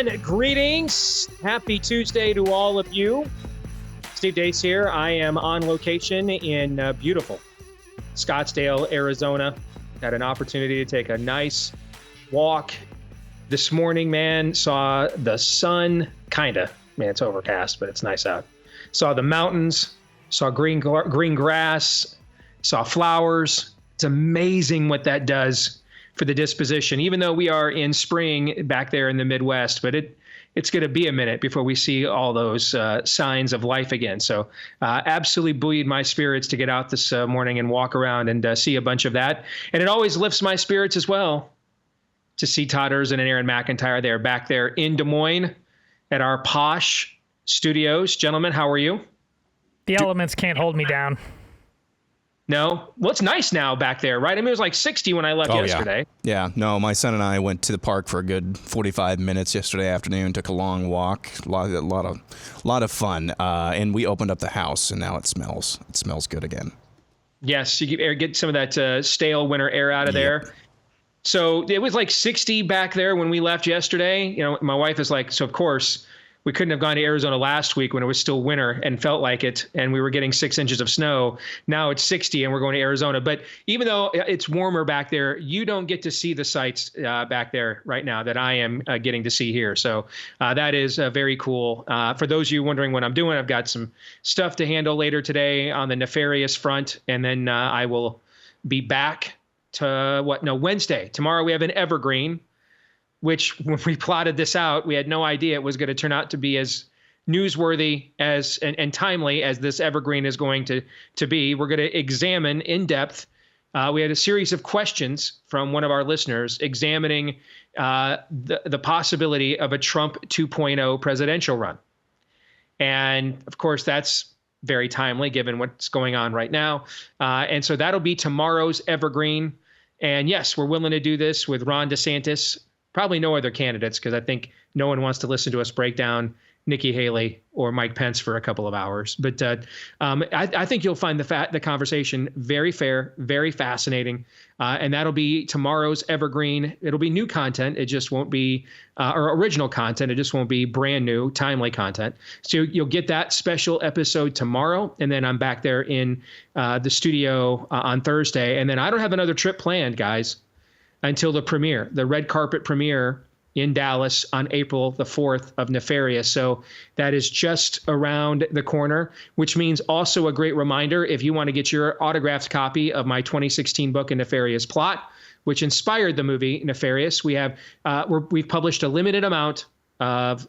And greetings. Happy Tuesday to all of you. Steve Deace here. I am on location in beautiful Scottsdale, Arizona. Had an opportunity to take a nice walk this morning, man. Saw the sun, kinda. Man, it's overcast, but it's nice out. Saw the mountains, saw green grass, saw flowers. It's amazing what that does for the disposition, even though we are in spring back there in the Midwest, but it's going to be a minute before we see all those signs of life again. So absolutely buoyed my spirits to get out this morning and walk around and see a bunch of that. And it always lifts my spirits as well to see Todd Erzen and Aaron McIntyre there back there in Des Moines at our posh studios. Gentlemen, how are you? The elements can't hold me down. No? Well, it's nice now back there, right? I mean, it was like 60 when I left yesterday. Yeah. No, my son and I went to the park for a good 45 minutes yesterday afternoon, took a long walk, a lot of fun. And we opened up the house, and now it smells good again. Yes, you get some of that stale winter air out of there. So it was like 60 back there when we left yesterday. You know, my wife is like, so of course, we couldn't have gone to Arizona last week when it was still winter and felt like it, and we were getting 6 inches of snow. Now it's 60 and we're going to Arizona. But even though it's warmer back there, you don't get to see the sights back there right now that I am getting to see here. So that is very cool. For those of you wondering what I'm doing, I've got some stuff to handle later today on the nefarious front, and then I will be back to Wednesday. Tomorrow we have an evergreen, which when we plotted this out, we had no idea it was going to turn out to be as newsworthy as and timely as this evergreen is going to be. We're going to examine in depth. We had a series of questions from one of our listeners examining the possibility of a Trump 2.0 presidential run. And of course, that's very timely given what's going on right now. And so that'll be tomorrow's evergreen. And yes, we're willing to do this with Ron DeSantis. Probably no other candidates, because I think no one wants to listen to us break down Nikki Haley or Mike Pence for a couple of hours. But I think you'll find the conversation very fair, very fascinating. And that'll be tomorrow's evergreen. It'll be new content. It just won't be or original content. It just won't be brand new, timely content. So you'll get that special episode tomorrow. And then I'm back there in the studio on Thursday. And then I don't have another trip planned, guys, until the premiere, the red carpet premiere in Dallas on April the 4th of Nefarious. So that is just around the corner, which means also a great reminder, if you want to get your autographed copy of my 2016 book, A Nefarious Plot, which inspired the movie Nefarious, we've published a limited amount of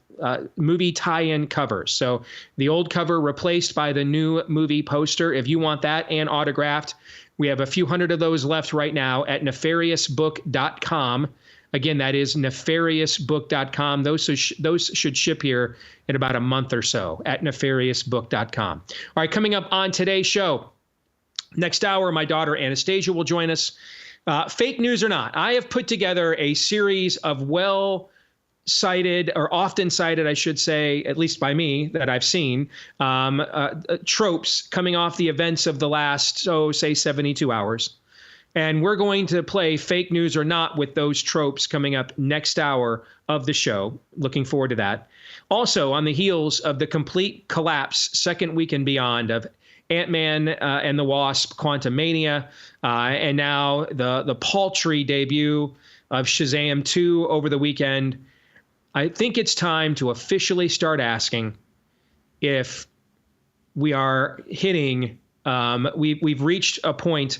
movie tie-in covers. So the old cover replaced by the new movie poster. If you want that and autographed, we have a few hundred of those left right now at nefariousbook.com. Again, that is nefariousbook.com. Those should ship here in about a month or so at nefariousbook.com. All right, coming up on today's show, next hour, my daughter Anastasia will join us. Fake news or not, I have put together a series of cited, or often cited, I should say, at least by me, that I've seen, tropes coming off the events of the last, say 72 hours. And we're going to play fake news or not with those tropes coming up next hour of the show. Looking forward to that. Also, on the heels of the complete collapse, second week and beyond, of Ant-Man and the Wasp, Quantumania, and now the paltry debut of Shazam 2 over the weekend, I think it's time to officially start asking if we are hitting, we've reached a point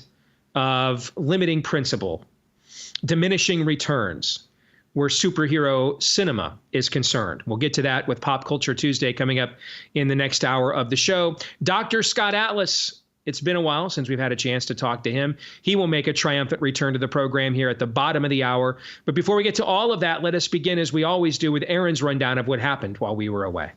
of limiting principle, diminishing returns, where superhero cinema is concerned. We'll get to that with Pop Culture Tuesday coming up in the next hour of the show. Dr. Scott Atlas, it's been a while since we've had a chance to talk to him. He will make a triumphant return to the program here at the bottom of the hour. But before we get to all of that, let us begin, as we always do, with Aaron's rundown of what happened while we were away.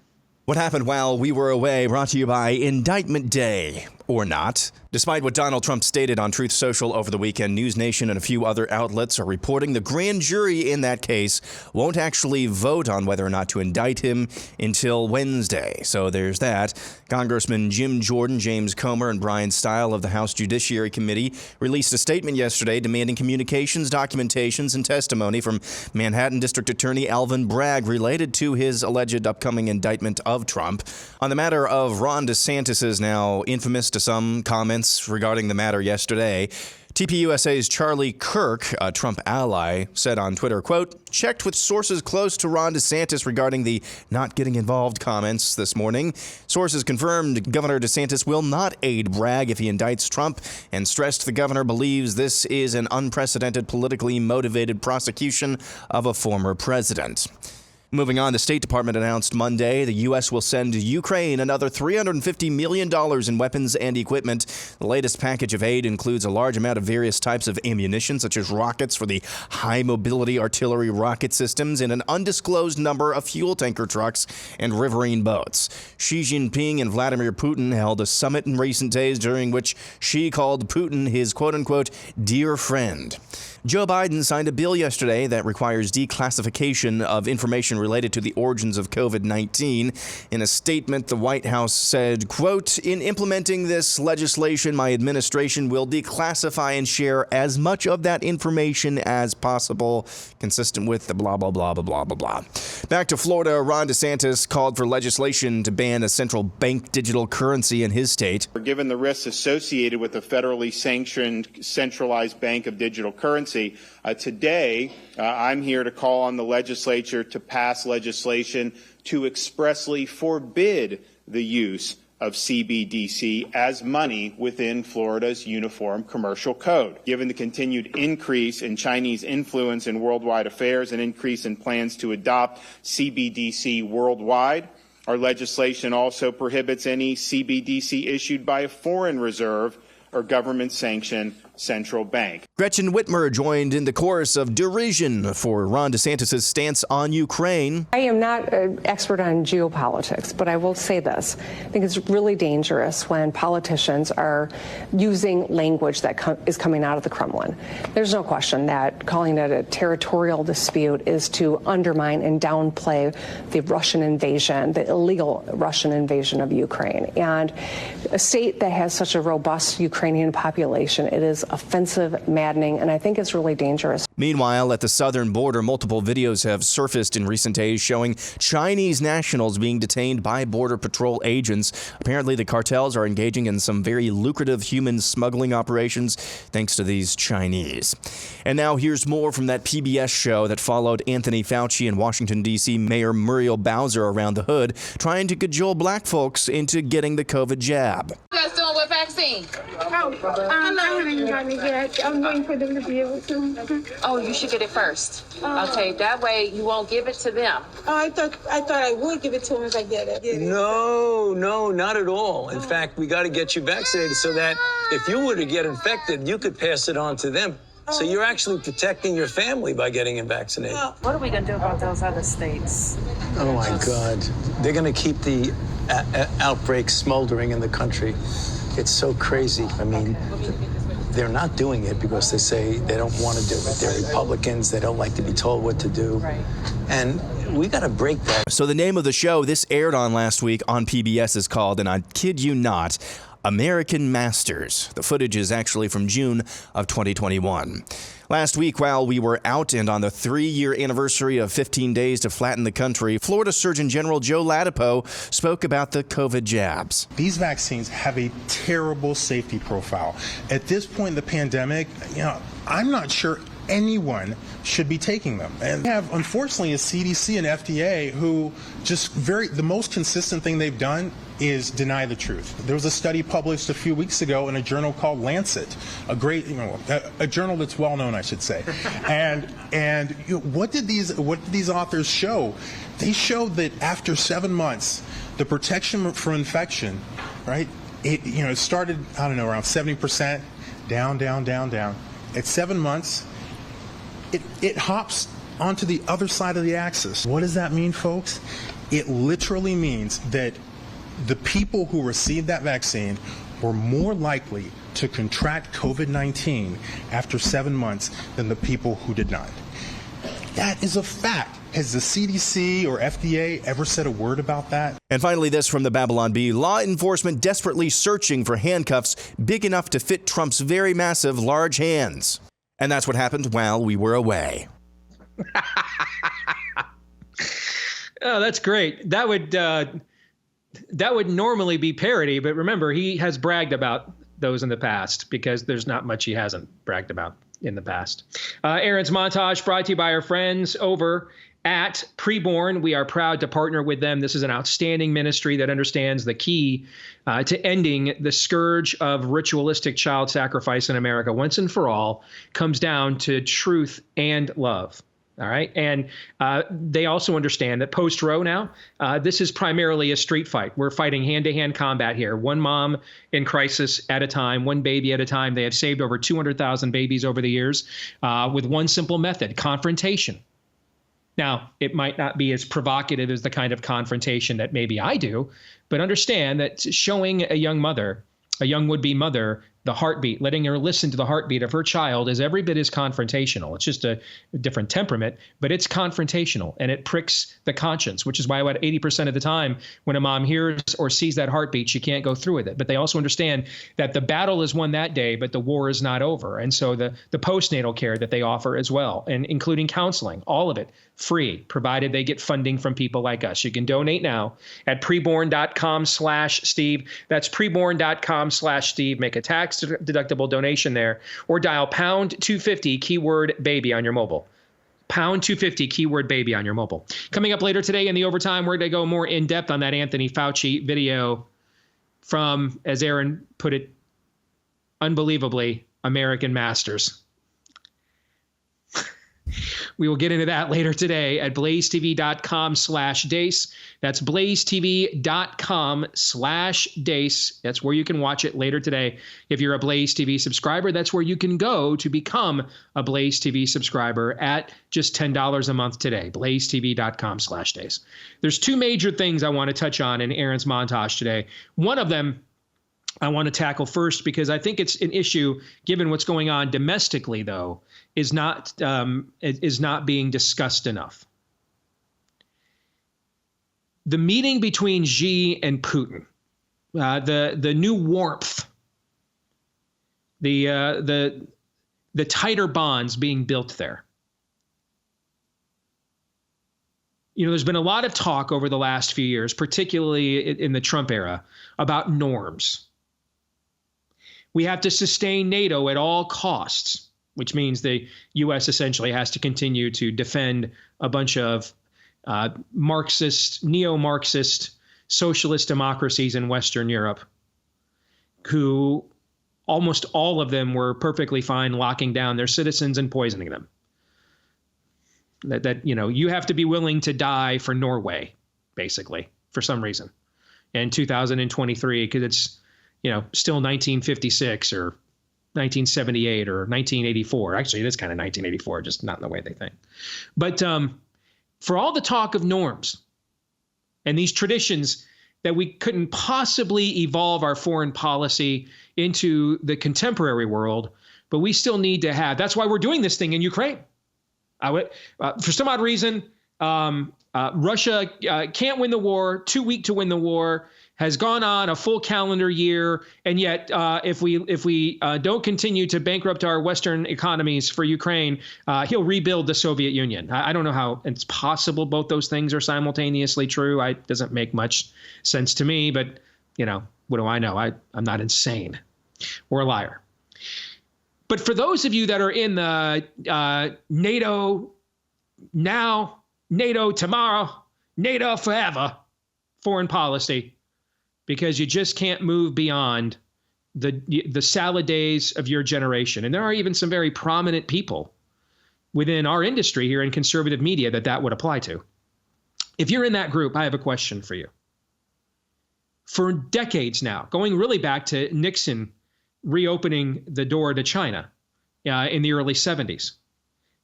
What happened while we were away, brought to you by Indictment Day, or not, Despite what Donald Trump stated on Truth Social over the weekend, News Nation and a few other outlets are reporting the grand jury in that case won't actually vote on whether or not to indict him until Wednesday. So there's that. Congressman Jim Jordan, James Comer, and Brian Stile of the House Judiciary Committee released a statement yesterday demanding communications, documentations, and testimony from Manhattan District Attorney Alvin Bragg related to his alleged upcoming indictment of Trump. On the matter of Ron DeSantis' now infamous to some comments regarding the matter yesterday, TPUSA's Charlie Kirk, a Trump ally, said on Twitter, quote, checked with sources close to Ron DeSantis regarding the not getting involved comments this morning. Sources confirmed Governor DeSantis will not aid Bragg if he indicts Trump and stressed the governor believes this is an unprecedented politically motivated prosecution of a former president. Moving on, the State Department announced Monday the U.S. will send Ukraine another $350 million in weapons and equipment. The latest package of aid includes a large amount of various types of ammunition, such as rockets for the high-mobility artillery rocket systems and an undisclosed number of fuel tanker trucks and riverine boats. Xi Jinping and Vladimir Putin held a summit in recent days during which Xi called Putin his quote-unquote dear friend. Joe Biden signed a bill yesterday that requires declassification of information related to the origins of COVID-19. In a statement, the White House said, quote, in implementing this legislation, my administration will declassify and share as much of that information as possible, consistent with the blah, blah, blah, blah, blah, blah, blah. Back to Florida, Ron DeSantis called for legislation to ban a central bank digital currency in his state. Given the risks associated with a federally sanctioned centralized bank of digital currency, today I'm here to call on the legislature to pass legislation to expressly forbid the use of CBDC as money within Florida's Uniform Commercial Code. Given the continued increase in Chinese influence in worldwide affairs and increase in plans to adopt CBDC worldwide, our legislation also prohibits any CBDC issued by a foreign reserve or government-sanctioned central bank. Gretchen Whitmer joined in the chorus of derision for Ron DeSantis' stance on Ukraine. I am not an expert on geopolitics, but I will say this. I think it's really dangerous when politicians are using language that is coming out of the Kremlin. There's no question that calling it a territorial dispute is to undermine and downplay the Russian invasion, the illegal Russian invasion of Ukraine. And a state that has such a robust Ukrainian population, it is offensive, maddening, and I think it's really dangerous. Meanwhile, at the southern border, multiple videos have surfaced in recent days showing Chinese nationals being detained by Border Patrol agents. Apparently, the cartels are engaging in some very lucrative human smuggling operations thanks to these Chinese. And now here's more from that PBS show that followed Anthony Fauci and Washington, D.C. Mayor Muriel Bowser around the hood, trying to cajole black folks into getting the COVID jab. You guys doing what vaccine? I'm not having anybody yet. I'm waiting for them to be able to. Oh, you should get it first. Okay, that way you won't give it to them. Oh, I thought I would give it to them if I get it. No, not at all. In fact, we got to get you vaccinated so that if you were to get infected, you could pass it on to them. So you're actually protecting your family by getting them vaccinated. What are we going to do about those other states? Oh, my God. They're going to keep the outbreak smoldering in the country. It's so crazy. I mean, they're not doing it because they say they don't want to do it. They're Republicans. They don't like to be told what to do. Right. And we got to break that. So the name of the show this aired on last week on PBS is called, and I kid you not, American Masters. The footage is actually from June of 2021. Last week, while we were out and on the 3-year anniversary of 15 Days to Flatten the Country, Florida Surgeon General Joe Ladapo spoke about the COVID jabs. These vaccines have a terrible safety profile. At this point in the pandemic, I'm not sure anyone should be taking them. And we have, unfortunately, a CDC and FDA who the most consistent thing they've done is deny the truth. There was a study published a few weeks ago in a journal called Lancet, a journal that's well known, I should say. And what did these authors show? They showed that after 7 months, the protection for infection, right? It started, around 70%, down. At 7 months, it hops onto the other side of the axis. What does that mean, folks? It literally means that the people who received that vaccine were more likely to contract COVID-19 after 7 months than the people who did not. That is a fact. Has the CDC or FDA ever said a word about that? And finally, this from the Babylon Bee. Law enforcement desperately searching for handcuffs big enough to fit Trump's very massive large hands. And that's what happened while we were away. Oh, that's great. That would normally be parody, but remember, he has bragged about those in the past because there's not much he hasn't bragged about in the past. Aaron's Montage brought to you by our friends over at Preborn. We are proud to partner with them. This is an outstanding ministry that understands the key to ending the scourge of ritualistic child sacrifice in America once and for all comes down to truth and love. All right. And they also understand that post-Roe now, this is primarily a street fight. We're fighting hand-to-hand combat here. One mom in crisis at a time, one baby at a time. They have saved over 200,000 babies over the years with one simple method, confrontation. Now, it might not be as provocative as the kind of confrontation that maybe I do, but understand that showing a young mother, a young would-be mother, the heartbeat, letting her listen to the heartbeat of her child is every bit as confrontational. It's just a different temperament, but it's confrontational and it pricks the conscience, which is why about 80% of the time when a mom hears or sees that heartbeat, she can't go through with it. But they also understand that the battle is won that day, but the war is not over. And so the postnatal care that they offer as well, and including counseling, all of it free, provided they get funding from people like us. You can donate now at preborn.com/Steve. That's preborn.com/Steve. Make a tax-deductible donation there, or dial #250 keyword baby on your mobile. #250 keyword baby on your mobile. Coming up later today in the overtime, we're going to go more in depth on that Anthony Fauci video from, as Aaron put it, unbelievably, American Masters. We will get into that later today at blazetv.com/Deace. That's blazetv.com/Deace. That's where you can watch it later today. If you're a Blaze TV subscriber, that's where you can go to become a Blaze TV subscriber at just $10 a month today. blazetv.com/Deace. There's two major things I want to touch on in Aaron's montage today. One of them I want to tackle first because I think it's an issue, given what's going on domestically, though, is not being discussed enough. The meeting between Xi and Putin, the new warmth, the tighter bonds being built there. You know, there's been a lot of talk over the last few years, particularly in the Trump era, about norms. We have to sustain NATO at all costs, which means the U.S. essentially has to continue to defend a bunch of Marxist, neo-Marxist, socialist democracies in Western Europe, who almost all of them were perfectly fine locking down their citizens and poisoning them. That you know, you have to be willing to die for Norway, basically, for some reason, in 2023, because it's, you know, still 1956 or 1978 or 1984. Actually, it is kind of 1984, just not in the way they think. But for all the talk of norms and these traditions that we couldn't possibly evolve our foreign policy into the contemporary world, but we still need to have. That's why we're doing this thing in Ukraine. For some odd reason, Russia can't win the war, too weak to win the war, has gone on a full calendar year, and yet if we don't continue to bankrupt our Western economies for Ukraine, he'll rebuild the Soviet Union. I don't know how it's possible both those things are simultaneously true. It doesn't make much sense to me, but you know, what do I know? I'm not insane or a liar. But for those of you that are in the NATO now, NATO tomorrow, NATO forever foreign policy, because you just can't move beyond the salad days of your generation. And there are even some very prominent people within our industry here in conservative media that would apply to. If you're in that group, I have a question for you. For decades now, going really back to Nixon reopening the door to China in the early 70s.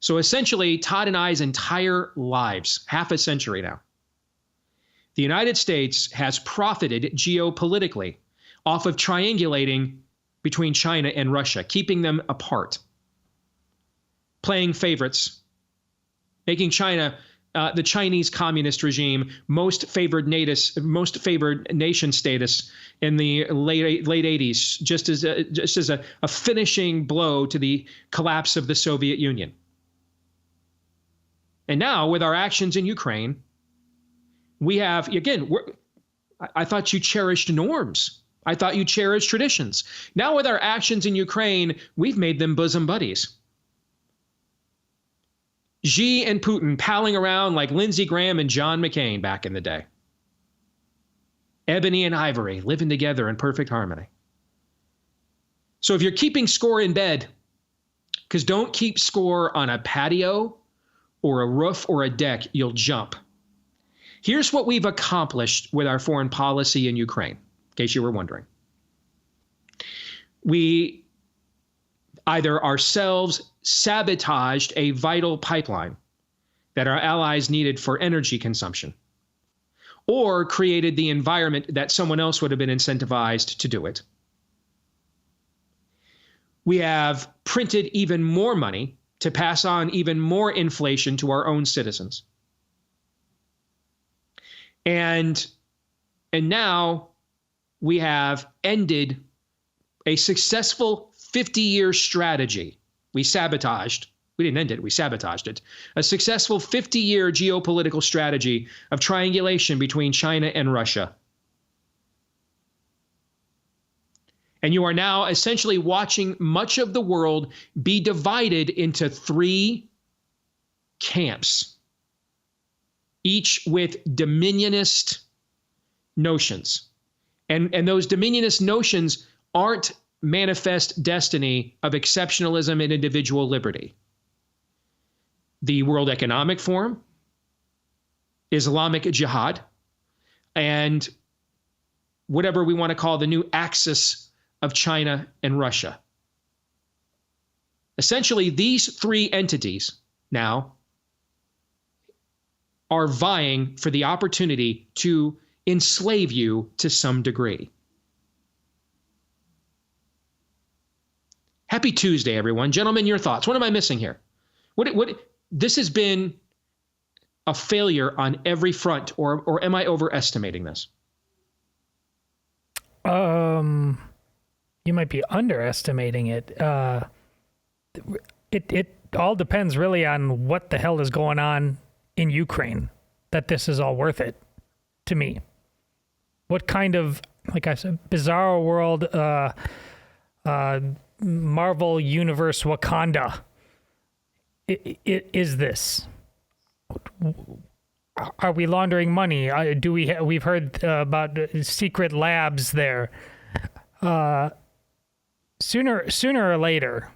So essentially, Todd and I's entire lives, half a century now, the United States has profited geopolitically off of triangulating between China and Russia, keeping them apart, playing favorites, making China the Chinese communist regime most favored nation status in the late 80s, just as a finishing blow to the collapse of the Soviet Union. And now, with our actions in Ukraine, we have, again, I thought you cherished norms. I thought you cherished traditions. Now, with our actions in Ukraine, we've made them bosom buddies. Xi and Putin palling around like Lindsey Graham and John McCain back in the day. Ebony and ivory living together in perfect harmony. So if you're keeping score in bed, because don't keep score on a patio or a roof or a deck, you'll jump. Here's what we've accomplished with our foreign policy in Ukraine, in case you were wondering. We either ourselves sabotaged a vital pipeline that our allies needed for energy consumption, or created the environment that someone else would have been incentivized to do it. We have printed even more money to pass on even more inflation to our own citizens. And now we have ended a successful 50-year strategy. We sabotaged. We didn't end it. We sabotaged it. A successful 50-year geopolitical strategy of triangulation between China and Russia. And you are now essentially watching much of the world be divided into 3 camps, each with dominionist notions. And those dominionist notions aren't manifest destiny of exceptionalism and individual liberty. The World Economic Forum, Islamic Jihad, and whatever we want to call the new axis of China and Russia. Essentially, these 3 entities now are vying for the opportunity to enslave you to some degree. Happy Tuesday, everyone. Gentlemen, your thoughts. What am I missing here? This has been a failure on every front, or am I overestimating this? You might be underestimating it. It all depends really on what the hell is going on in Ukraine, that this is all worth it to me. What kind of, like I said, bizarre world, Marvel Universe Wakanda is this? Are we laundering money? We've heard about secret labs there. Sooner or later,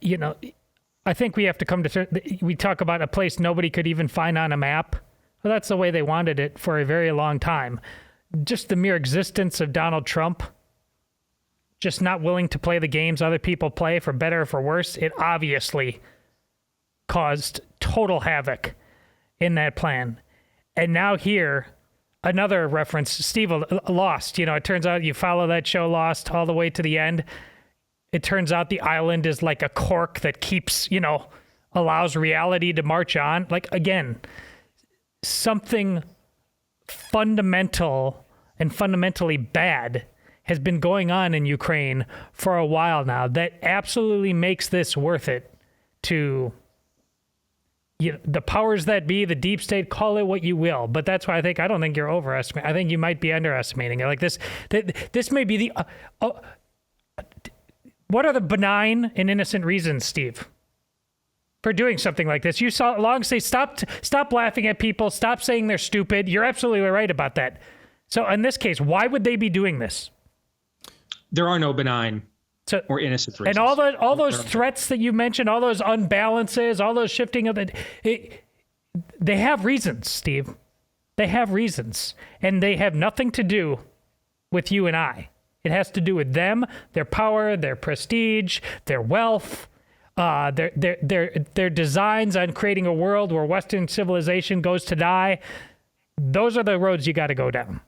you know, I think we have to come to, we talk about a place nobody could even find on a map. Well, that's the way they wanted it for a very long time. Just the mere existence of Donald Trump, just not willing to play the games other people play, for better or for worse, it obviously caused total havoc in that plan. And now here, another reference, Steve, Lost. You know, it turns out you follow that show Lost all the way to the end. It turns out the island is like a cork that keeps, you know, allows reality to march on. Like, again, something fundamental and fundamentally bad has been going on in Ukraine for a while now that absolutely makes this worth it to, you know, the powers that be, the deep state, call it what you will. But that's why I don't think you're overestimating. I think you might be underestimating it. Like this may be the, what are the benign and innocent reasons, Steve, for doing something like this? You saw long say, stop laughing at people, stop saying they're stupid. You're absolutely right about that. So in this case, why would they be doing this? There are no benign or innocent reasons. And all those threats that you mentioned, all those unbalances, all those shifting of they have reasons, Steve. They have reasons, and they have nothing to do with you and I. It has to do with them, their power, their prestige, their wealth, their designs on creating a world where Western civilization goes to die. Those are the roads you got to go down.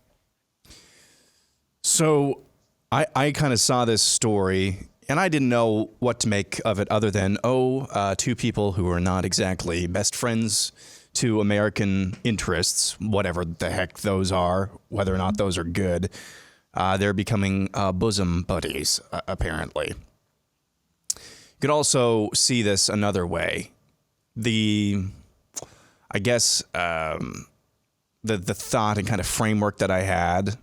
So I kind of saw this story, and I didn't know what to make of it other than, two people who are not exactly best friends to American interests, whatever the heck those are, whether or not those are good. They're becoming bosom buddies, apparently. You could also see this another way. The thought and kind of framework that I had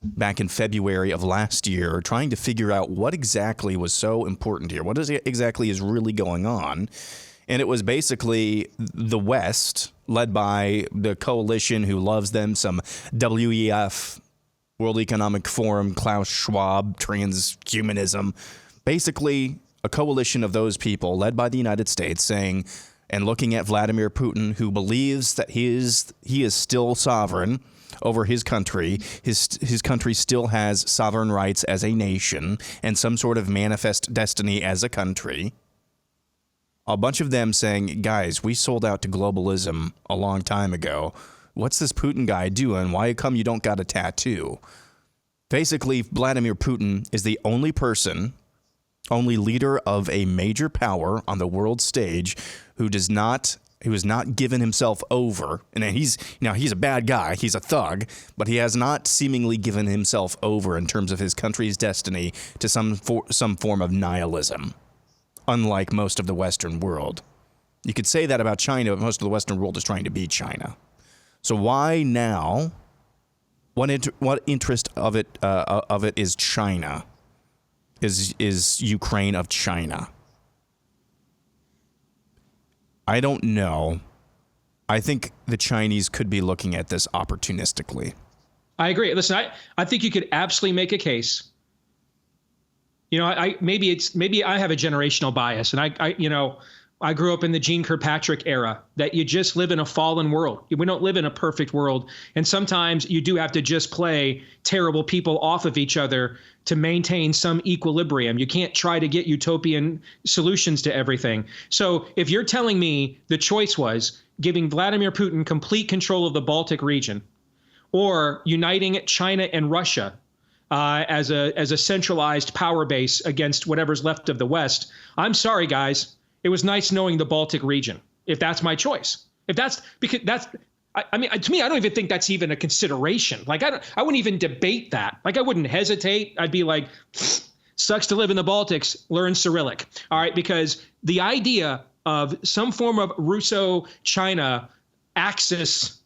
back in February of last year, trying to figure out what exactly was so important here. What exactly is really going on? And it was basically the West, led by the coalition who loves them, some WEF, World Economic Forum, Klaus Schwab, transhumanism. Basically, a coalition of those people, led by the United States, saying and looking at Vladimir Putin, who believes that he is still sovereign over his country. His country still has sovereign rights as a nation and some sort of manifest destiny as a country. A bunch of them saying, guys, we sold out to globalism a long time ago. What's this Putin guy doing? Why come you don't got a tattoo? Basically, Vladimir Putin is the only leader of a major power on the world stage who has not given himself over. And he's a bad guy. He's a thug, but he has not seemingly given himself over in terms of his country's destiny to some form of nihilism. Unlike most of the Western world. You could say that about China, but most of the Western world is trying to beat China. So why now? What interest of it is China? Is Ukraine of China? I don't know. I think the Chinese could be looking at this opportunistically. I agree. Listen, I think you could absolutely make a case. You know, maybe I have a generational bias, and I grew up in the Gene Kirkpatrick era, that you just live in a fallen world. We don't live in a perfect world. And sometimes you do have to just play terrible people off of each other to maintain some equilibrium. You can't try to get utopian solutions to everything. So if you're telling me the choice was giving Vladimir Putin complete control of the Baltic region, or uniting China and Russia as a centralized power base against whatever's left of the West, I'm sorry, guys. It was nice knowing the Baltic region, if that's my choice. To me, I don't even think that's even a consideration. Like, I wouldn't even debate that. Like, I wouldn't hesitate. I'd be like, sucks to live in the Baltics, learn Cyrillic. All right, because the idea of some form of Russo-China axis,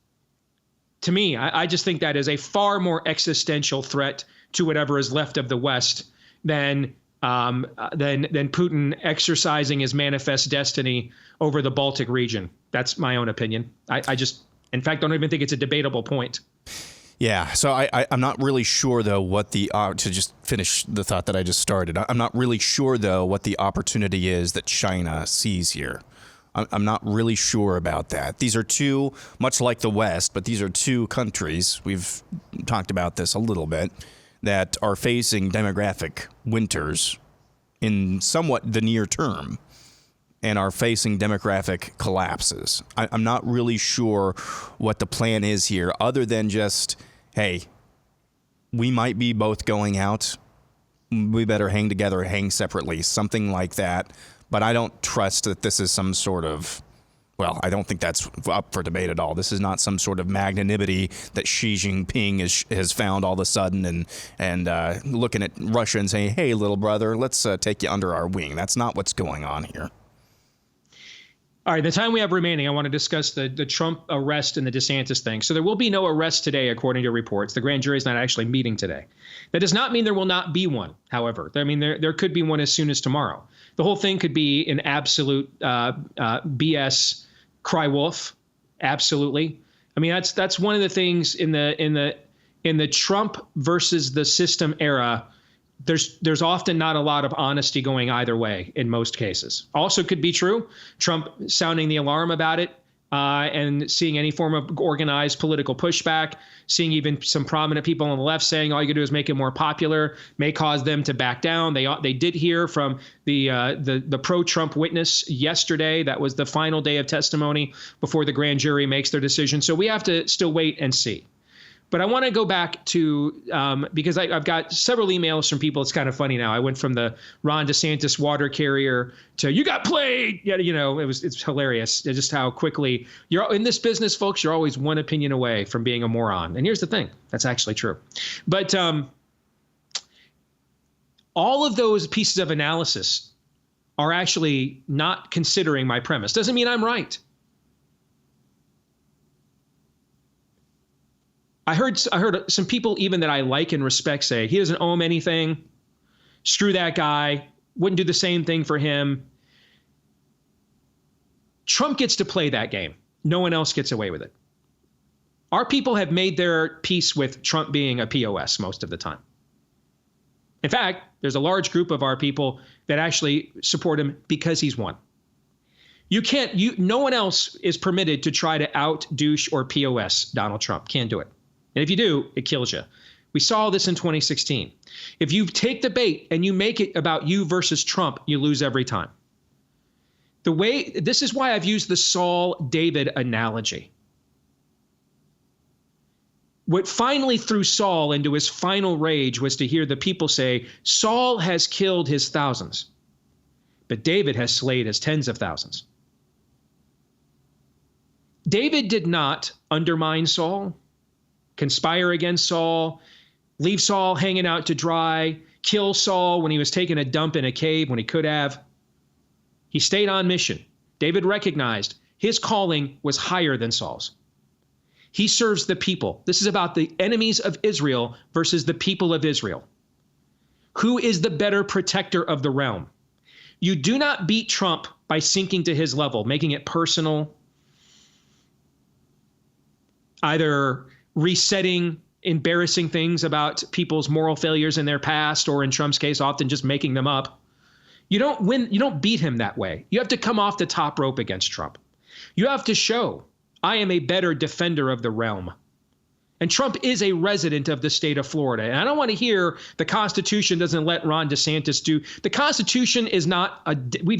to me, I just think that is a far more existential threat to whatever is left of the West than Putin exercising his manifest destiny over the Baltic region. That's my own opinion. In fact, don't even think it's a debatable point. Yeah. So I'm not really sure, though, to just finish the thought that I just started, I'm not really sure, though, what the opportunity is that China sees here. I'm not really sure about that. These are two, much like the West, but these are two countries, we've talked about this a little bit, that are facing demographic winters in somewhat the near term and are facing demographic collapses. I'm not really sure what the plan is here, other than just, hey, we might be both going out. We better hang together, hang separately, something like that. But I don't trust that this is some sort of, well, I don't think that's up for debate at all. This is not some sort of magnanimity that Xi Jinping has found all of a sudden and looking at Russia and saying, hey, little brother, let's take you under our wing. That's not what's going on here. All right, the time we have remaining, I want to discuss the Trump arrest and the DeSantis thing. So there will be no arrest today, according to reports. The grand jury is not actually meeting today. That does not mean there will not be one, however. I mean, there could be one as soon as tomorrow. The whole thing could be an absolute BS cry wolf. Absolutely. I mean, that's one of the things in the Trump versus the system era. There's often not a lot of honesty going either way in most cases. Also could be true, Trump sounding the alarm about it and seeing any form of organized political pushback, seeing even some prominent people on the left saying all you can do is make it more popular, may cause them to back down. They did hear from the pro-Trump witness yesterday. That was the final day of testimony before the grand jury makes their decision. So we have to still wait and see. But I want to go back to, because I've got several emails from people. It's kind of funny now. I went from the Ron DeSantis water carrier to you got played. Yeah, it's hilarious just how quickly you're in this business, folks. You're always one opinion away from being a moron. And here's the thing. That's actually true. But all of those pieces of analysis are actually not considering my premise. Doesn't mean I'm right. I heard some people even that I like and respect say he doesn't owe him anything. Screw that guy. Wouldn't do the same thing for him. Trump gets to play that game. No one else gets away with it. Our people have made their peace with Trump being a POS most of the time. In fact, there's a large group of our people that actually support him because he's won. No one else is permitted to try to out-douche or POS Donald Trump. Can't do it. And if you do, it kills you. We saw this in 2016. If you take the bait and you make it about you versus Trump, you lose every time. This is why I've used the Saul-David analogy. What finally threw Saul into his final rage was to hear the people say, Saul has killed his thousands, but David has slayed his tens of thousands. David did not undermine Saul, conspire against Saul, leave Saul hanging out to dry, kill Saul when he was taking a dump in a cave when he could have. He stayed on mission. David recognized his calling was higher than Saul's. He serves the people. This is about the enemies of Israel versus the people of Israel. Who is the better protector of the realm? You do not beat Trump by sinking to his level, making it personal, either resetting embarrassing things about people's moral failures in their past, or in Trump's case, often just making them up. You don't win. You don't beat him that way. You have to come off the top rope against Trump. You have to show I am a better defender of the realm. And Trump is a resident of the state of Florida. And I don't want to hear the Constitution doesn't let Ron DeSantis do. The Constitution is not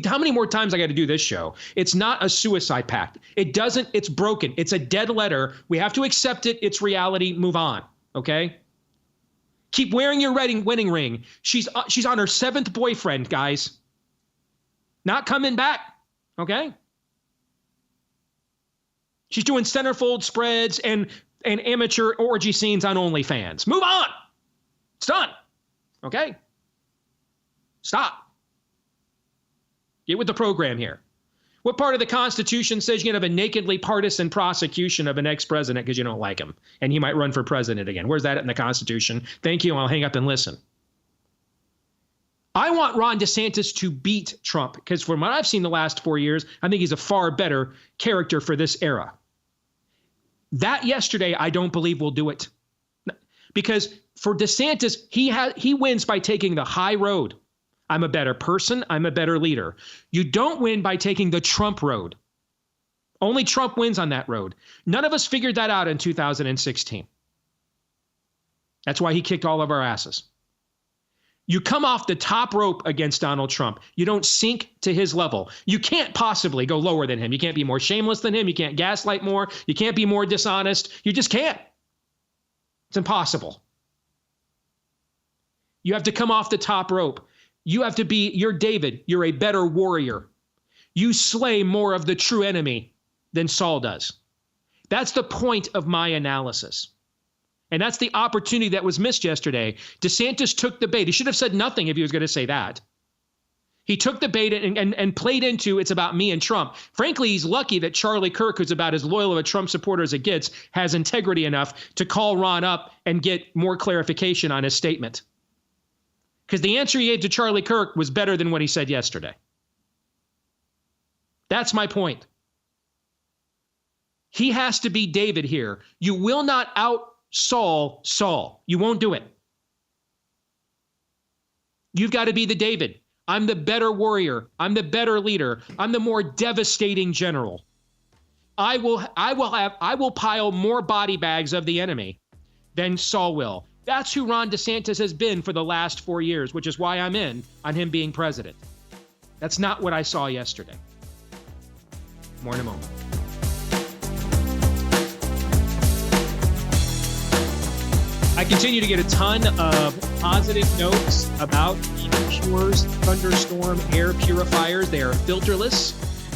how many more times I got to do this show? It's not a suicide pact. It's broken. It's a dead letter. We have to accept it. It's reality. Move on. Okay? Keep wearing your wedding ring. She's on her 7th boyfriend, guys. Not coming back. Okay? She's doing centerfold spreads and amateur orgy scenes on OnlyFans. Move on. It's done. Okay? Stop. Get with the program here. What part of the Constitution says you can have a nakedly partisan prosecution of an ex-president because you don't like him and he might run for president again? Where's that in the Constitution? Thank you. I'll hang up and listen. I want Ron DeSantis to beat Trump because from what I've seen the last 4 years, I think he's a far better character for this era. That yesterday, I don't believe will do it. Because for DeSantis, he wins by taking the high road. I'm a better person. I'm a better leader. You don't win by taking the Trump road. Only Trump wins on that road. None of us figured that out in 2016. That's why he kicked all of our asses. You come off the top rope against Donald Trump. You don't sink to his level. You can't possibly go lower than him. You can't be more shameless than him. You can't gaslight more. You can't be more dishonest. You just can't. It's impossible. You have to come off the top rope. You're David. You're a better warrior. You slay more of the true enemy than Saul does. That's the point of my analysis. And that's the opportunity that was missed yesterday. DeSantis took the bait. He should have said nothing if he was going to say that. He took the bait and played into it's about me and Trump. Frankly, he's lucky that Charlie Kirk, who's about as loyal of a Trump supporter as it gets, has integrity enough to call Ron up and get more clarification on his statement. Because the answer he gave to Charlie Kirk was better than what he said yesterday. That's my point. He has to be David here. You will not out Saul. You won't do it. You've got to be the David. I'm the better warrior. I'm the better leader. I'm the more devastating general. I will pile more body bags of the enemy than Saul will. That's who Ron DeSantis has been for the last 4 years, which is why I'm in on him being president. That's not what I saw yesterday. More in a moment. I continue to get a ton of positive notes about Pure's thunderstorm air purifiers. They are filterless,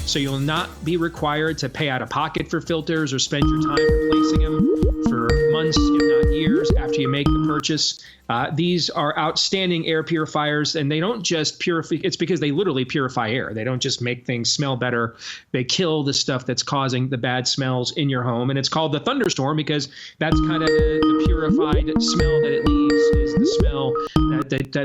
so you'll not be required to pay out of pocket for filters or spend your time replacing them for months, if not years, after you make the purchase. These are outstanding air purifiers, and they don't just purify. It's because they literally purify air. They don't just make things smell better. They kill the stuff that's causing the bad smells in your home. And it's called the thunderstorm because that's kind of the purified smell that it leaves, is the smell,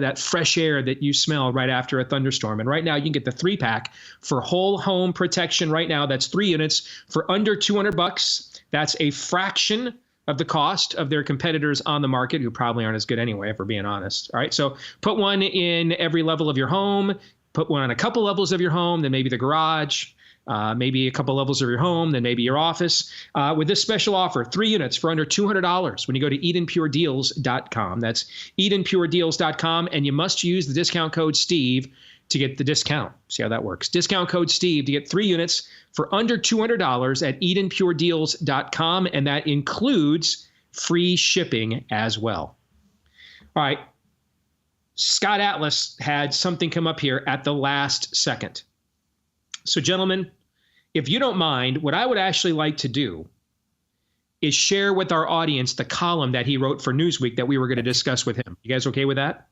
that fresh air that you smell right after a thunderstorm. And right now you can get the 3-pack for whole home protection right now. That's 3 units for under $200. That's a fraction of the cost of their competitors on the market, who probably aren't as good anyway, if we're being honest. All right, so put one in every level of your home, put one on a couple levels of your home, then maybe the garage, maybe a couple levels of your home, then maybe your office. With this special offer, 3 units for under $200 when you go to EdenPureDeals.com. That's EdenPureDeals.com, and you must use the discount code Steve to get the discount. See how that works. Discount code Steve to get 3 units for under $200 at EdenPureDeals.com, and that includes free shipping as well. All right. Scott Atlas had something come up here at the last second. So, gentlemen, if you don't mind, what I would actually like to do is share with our audience the column that he wrote for Newsweek that we were going to discuss with him. You guys okay with that?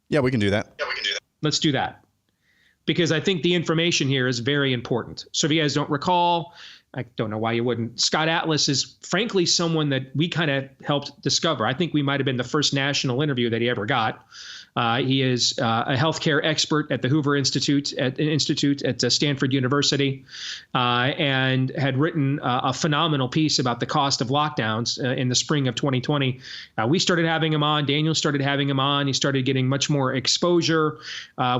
Yeah, we can do that. Let's do that, because I think the information here is very important. So if you guys don't recall, I don't know why you wouldn't. Scott Atlas is frankly someone that we kind of helped discover. I think we might have been the first national interview that he ever got. He is a healthcare expert at the Hoover Institute at Stanford University, and had written a phenomenal piece about the cost of lockdowns in the spring of 2020. We started having him on. Daniel started having him on. He started getting much more exposure.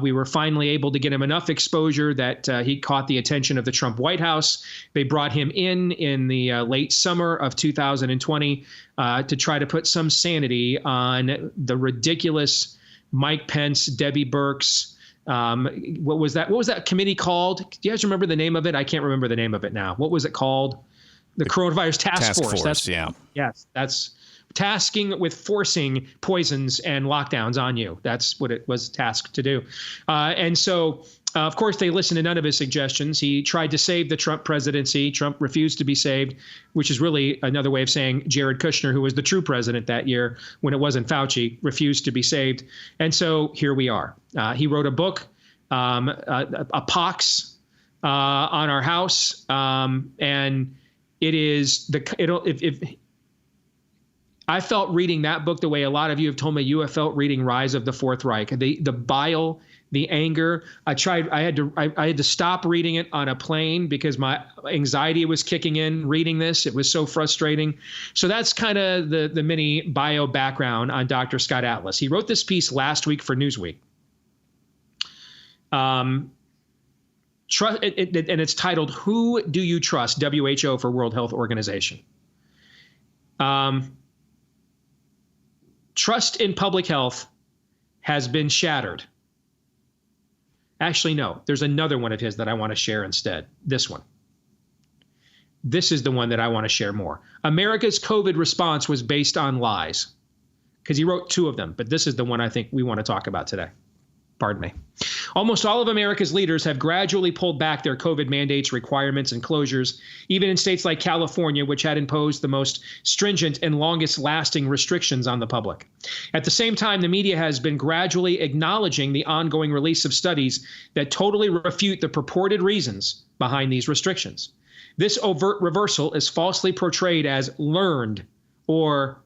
We were finally able to get him enough exposure that he caught the attention of the Trump White House. They brought him in the late summer of 2020 to try to put some sanity on the ridiculous Mike Pence, Debbie Birx. What was that? What was that committee called? Do you guys remember the name of it? I can't remember the name of it now. What was it called? The Coronavirus Task Force. Yes, that's tasking with forcing poisons and lockdowns on you. That's what it was tasked to do. And so, of course, they listened to none of his suggestions. He tried to save the Trump presidency. Trump refused to be saved, which is really another way of saying Jared Kushner, who was the true president that year when it wasn't Fauci, refused to be saved. And so here we are. He wrote a book, a pox on our house. And it is I felt reading that book the way a lot of you have told me you have felt reading Rise of the Fourth Reich. The bile, the anger. I had to stop reading it on a plane because my anxiety was kicking in reading this. It was so frustrating. So that's kind of the mini bio background on Dr. Scott Atlas. He wrote this piece last week for Newsweek. And it's titled, "Who Do You Trust?" WHO for World Health Organization. Trust in public health has been shattered. Actually, no, there's another one of his that I want to share instead. This one. This is the one that I want to share more. America's COVID response was based on lies, because he wrote 2 of them, but this is the one I think we want to talk about today. Pardon me. Almost all of America's leaders have gradually pulled back their COVID mandates, requirements, and closures, even in states like California, which had imposed the most stringent and longest lasting restrictions on the public. At the same time, the media has been gradually acknowledging the ongoing release of studies that totally refute the purported reasons behind these restrictions. This overt reversal is falsely portrayed as learned or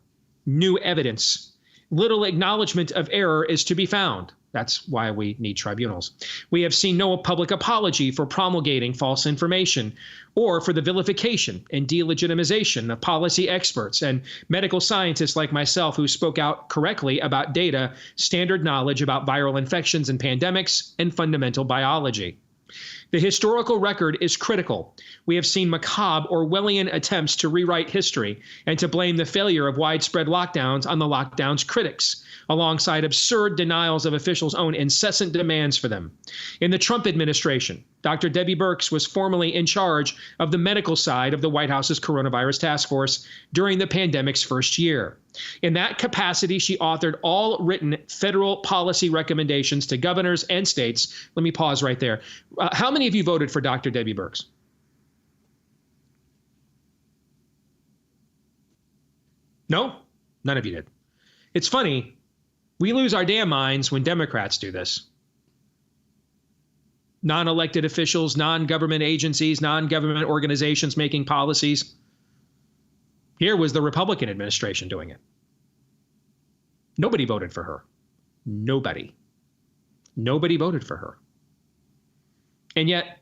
new evidence. Little acknowledgement of error is to be found. That's why we need tribunals. We have seen no public apology for promulgating false information or for the vilification and delegitimization of policy experts and medical scientists like myself who spoke out correctly about data, standard knowledge about viral infections and pandemics, and fundamental biology. The historical record is critical. We have seen macabre Orwellian attempts to rewrite history and to blame the failure of widespread lockdowns on the lockdown's critics, alongside absurd denials of officials' own incessant demands for them. In the Trump administration, Dr. Debbie Birx was formerly in charge of the medical side of the White House's coronavirus task force during the pandemic's first year. In that capacity, she authored all written federal policy recommendations to governors and states. Let me pause right there. How many of you voted for Dr. Debbie Birx? No? None of you did. It's funny. We lose our damn minds when Democrats do this. Non-elected officials, non-government agencies, non-government organizations making policies. Here was the Republican administration doing it. Nobody voted for her. Nobody. Nobody voted for her. And yet,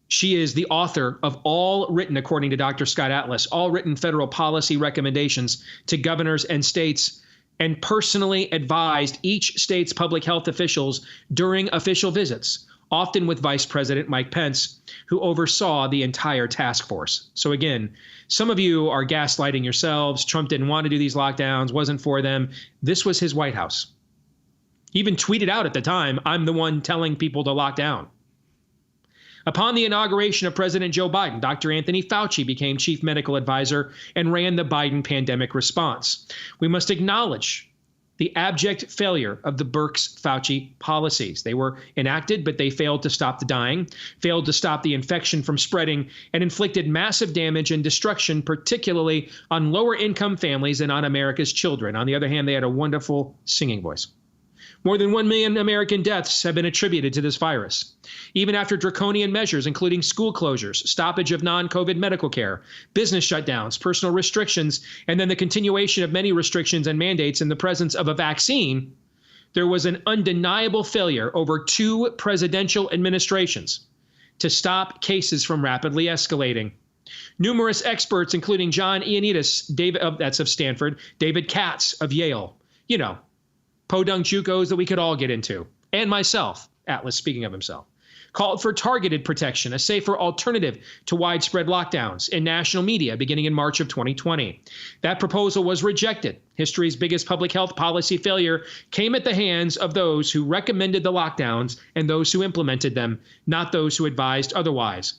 she is the author of all written, according to Dr. Scott Atlas, all written federal policy recommendations to governors and states, and personally advised each state's public health officials during official visits, often with Vice President Mike Pence, who oversaw the entire task force. So again, some of you are gaslighting yourselves. Trump didn't want to do these lockdowns, wasn't for them. This was his White House. He even tweeted out at the time, "I'm the one telling people to lock down." Upon the inauguration of President Joe Biden, Dr. Anthony Fauci became chief medical advisor and ran the Biden pandemic response. We must acknowledge the abject failure of the Birx-Fauci policies. They were enacted, but they failed to stop the dying, failed to stop the infection from spreading, and inflicted massive damage and destruction, particularly on lower-income families and on America's children. On the other hand, they had a wonderful singing voice. More than 1 million American deaths have been attributed to this virus. Even after draconian measures, including school closures, stoppage of non-COVID medical care, business shutdowns, personal restrictions, and then the continuation of many restrictions and mandates in the presence of a vaccine, there was an undeniable failure over 2 presidential administrations to stop cases from rapidly escalating. Numerous experts, including John Ioannidis, that's of Stanford, David Katz of Yale, podunk JUCOs that we could all get into, and myself, Atlas speaking of himself, called for targeted protection, a safer alternative to widespread lockdowns in national media beginning in March of 2020. That proposal was rejected. History's biggest public health policy failure came at the hands of those who recommended the lockdowns and those who implemented them, not those who advised otherwise.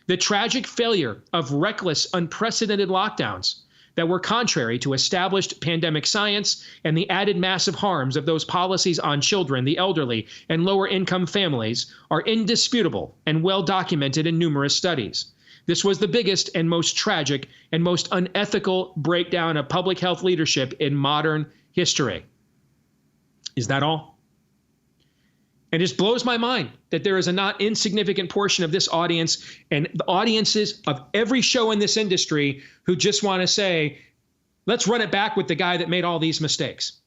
The tragic failure of reckless, unprecedented lockdowns that were contrary to established pandemic science and the added massive harms of those policies on children, the elderly, and lower-income families are indisputable and well documented in numerous studies. This was the biggest and most tragic and most unethical breakdown of public health leadership in modern history. Is that all? It just blows my mind that there is a not insignificant portion of this audience and the audiences of every show in this industry who just want to say, let's run it back with the guy that made all these mistakes.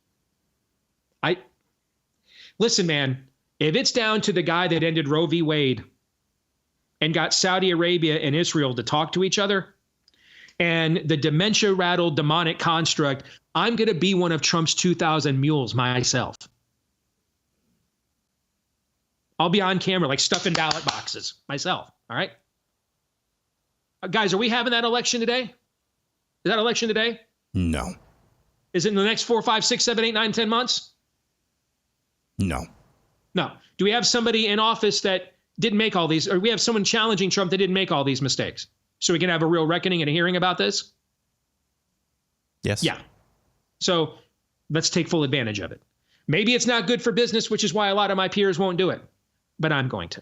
Listen, man, if it's down to the guy that ended Roe v. Wade and got Saudi Arabia and Israel to talk to each other and the dementia-rattled demonic construct, I'm going to be one of Trump's 2,000 mules myself. I'll be on camera like stuffing ballot boxes myself. All right. Guys, are we having that election today? Is that election today? No. Is it in the next 4, 5, 6, 7, 8, 9, 10 months? No. No. Do we have somebody in office that didn't make all these, or we have someone challenging Trump that didn't make all these mistakes? So we can have a real reckoning and a hearing about this? Yes. Yeah. So let's take full advantage of it. Maybe it's not good for business, which is why a lot of my peers won't do it. But I'm going to.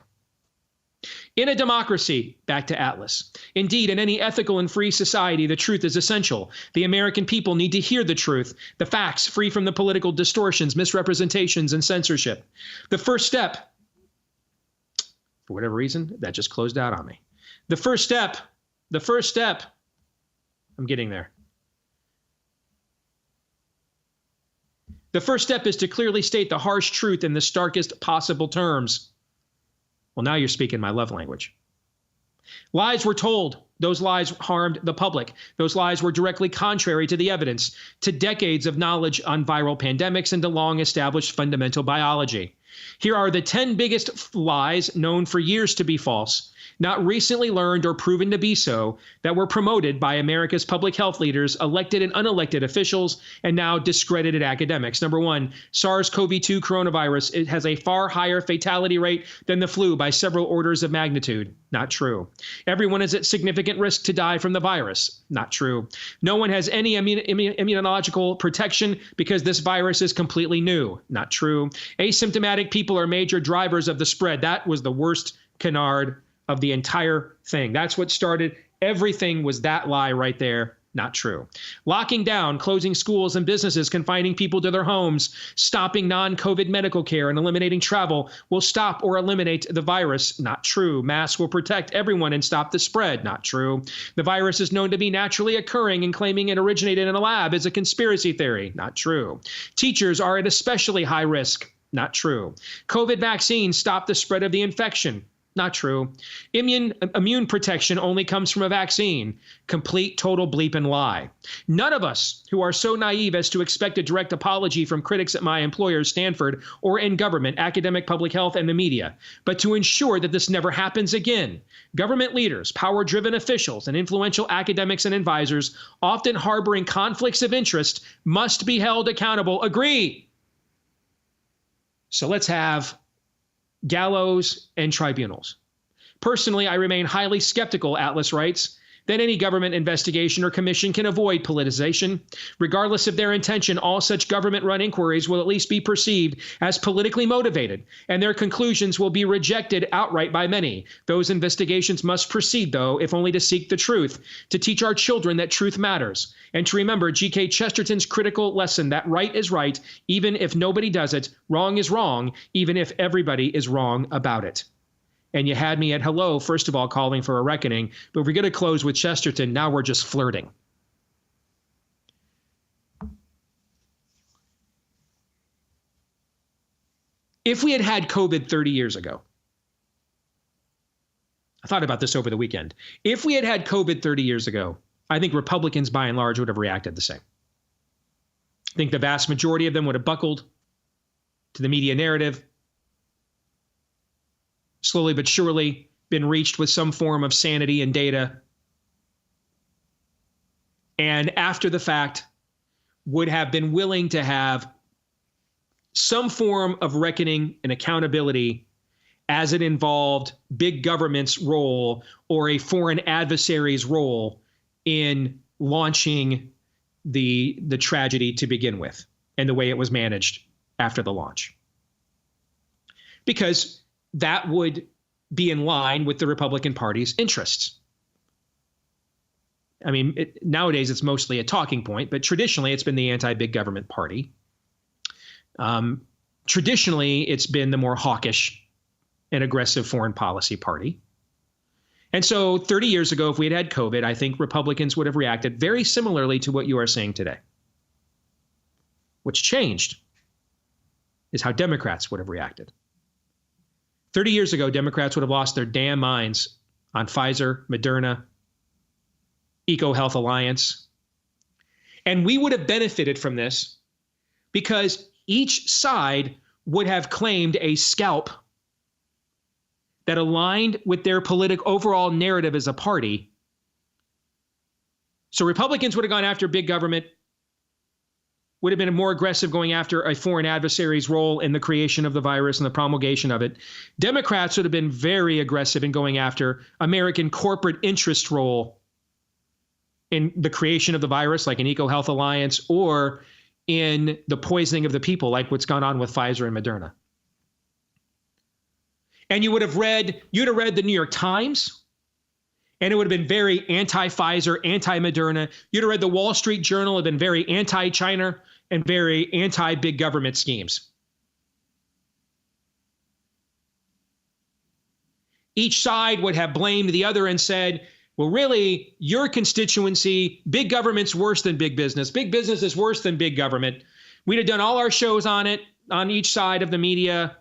In a democracy, back to Atlas. Indeed, in any ethical and free society, the truth is essential. The American people need to hear the truth, the facts free from the political distortions, misrepresentations, and censorship. The first step, for whatever reason, that just closed out on me. The first step, I'm getting there. The first step is to clearly state the harsh truth in the starkest possible terms. Well, now you're speaking my love language. Lies were told. Those lies harmed the public. Those lies were directly contrary to the evidence, to decades of knowledge on viral pandemics, and to long-established fundamental biology. Here are the 10 biggest lies known for years to be false. not recently learned or proven to be so, that were promoted by America's public health leaders, elected and unelected officials, and now discredited academics. Number one, SARS-CoV-2 coronavirus, it has a far higher fatality rate than the flu by several orders of magnitude. Not true. Everyone is at significant risk to die from the virus. Not true. No one has any immunological protection because this virus is completely new. Not true. Asymptomatic people are major drivers of the spread. That was the worst canard of the entire thing. That's what started. Everything was that lie right there. Not true. Locking down, closing schools and businesses, confining people to their homes, stopping non-COVID medical care, and eliminating travel will stop or eliminate the virus. Not true. Masks will protect everyone and stop the spread. Not true. The virus is known to be naturally occurring, and claiming it originated in a lab is a conspiracy theory. Not true. Teachers are at especially high risk. Not true. COVID vaccines stop the spread of the infection. Not true. Immune protection only comes from a vaccine. Complete, total bleep and lie. None of us who are so naive as to expect a direct apology from critics at my employer, Stanford, or in government, academic, public health, and the media, but to ensure that this never happens again. Government leaders, power-driven officials, and influential academics and advisors, often harboring conflicts of interest, must be held accountable. Agree. So let's have gallows and tribunals. Personally, I remain highly skeptical, Atlas writes, that any government investigation or commission can avoid politicization. Regardless of their intention, all such government-run inquiries will at least be perceived as politically motivated, and their conclusions will be rejected outright by many. Those investigations must proceed, though, if only to seek the truth, to teach our children that truth matters, and to remember G.K. Chesterton's critical lesson that right is right, even if nobody does it, wrong is wrong, even if everybody is wrong about it. And you had me at hello, first of all, calling for a reckoning. But if we're going to close with Chesterton, now we're just flirting. If we had had COVID 30 years ago, I thought about this over the weekend. If we had had COVID 30 years ago, I think Republicans, by and large, would have reacted the same. I think the vast majority of them would have buckled to the media narrative, slowly but surely been reached with some form of sanity and data, and after the fact would have been willing to have some form of reckoning and accountability as it involved big government's role or a foreign adversary's role in launching the tragedy to begin with and the way it was managed after the launch. Because that would be in line with the Republican Party's interests. I mean, nowadays it's mostly a talking point, but traditionally it's been the anti-big government party. Traditionally, it's been the more hawkish and aggressive foreign policy party. And so 30 years ago, if we had had COVID, I think Republicans would have reacted very similarly to what you are saying today. What's changed is how Democrats would have reacted. 30 years ago, Democrats would have lost their damn minds on Pfizer, Moderna, EcoHealth Alliance. And we would have benefited from this because each side would have claimed a scalp that aligned with their political overall narrative as a party. So Republicans would have gone after big government, would have been more aggressive going after a foreign adversary's role in the creation of the virus and the promulgation of it. Democrats would have been very aggressive in going after American corporate interest role in the creation of the virus, like an EcoHealth Alliance, or in the poisoning of the people, like what's gone on with Pfizer and Moderna. And you'd have read the New York Times, and it would have been very anti-Pfizer, anti-Moderna. You'd have read the Wall Street Journal, have been very anti-China and very anti-big government schemes. Each side would have blamed the other and said, well, really, your constituency, big government's worse than big business. Big business is worse than big government. We'd have done all our shows on it, on each side of the media.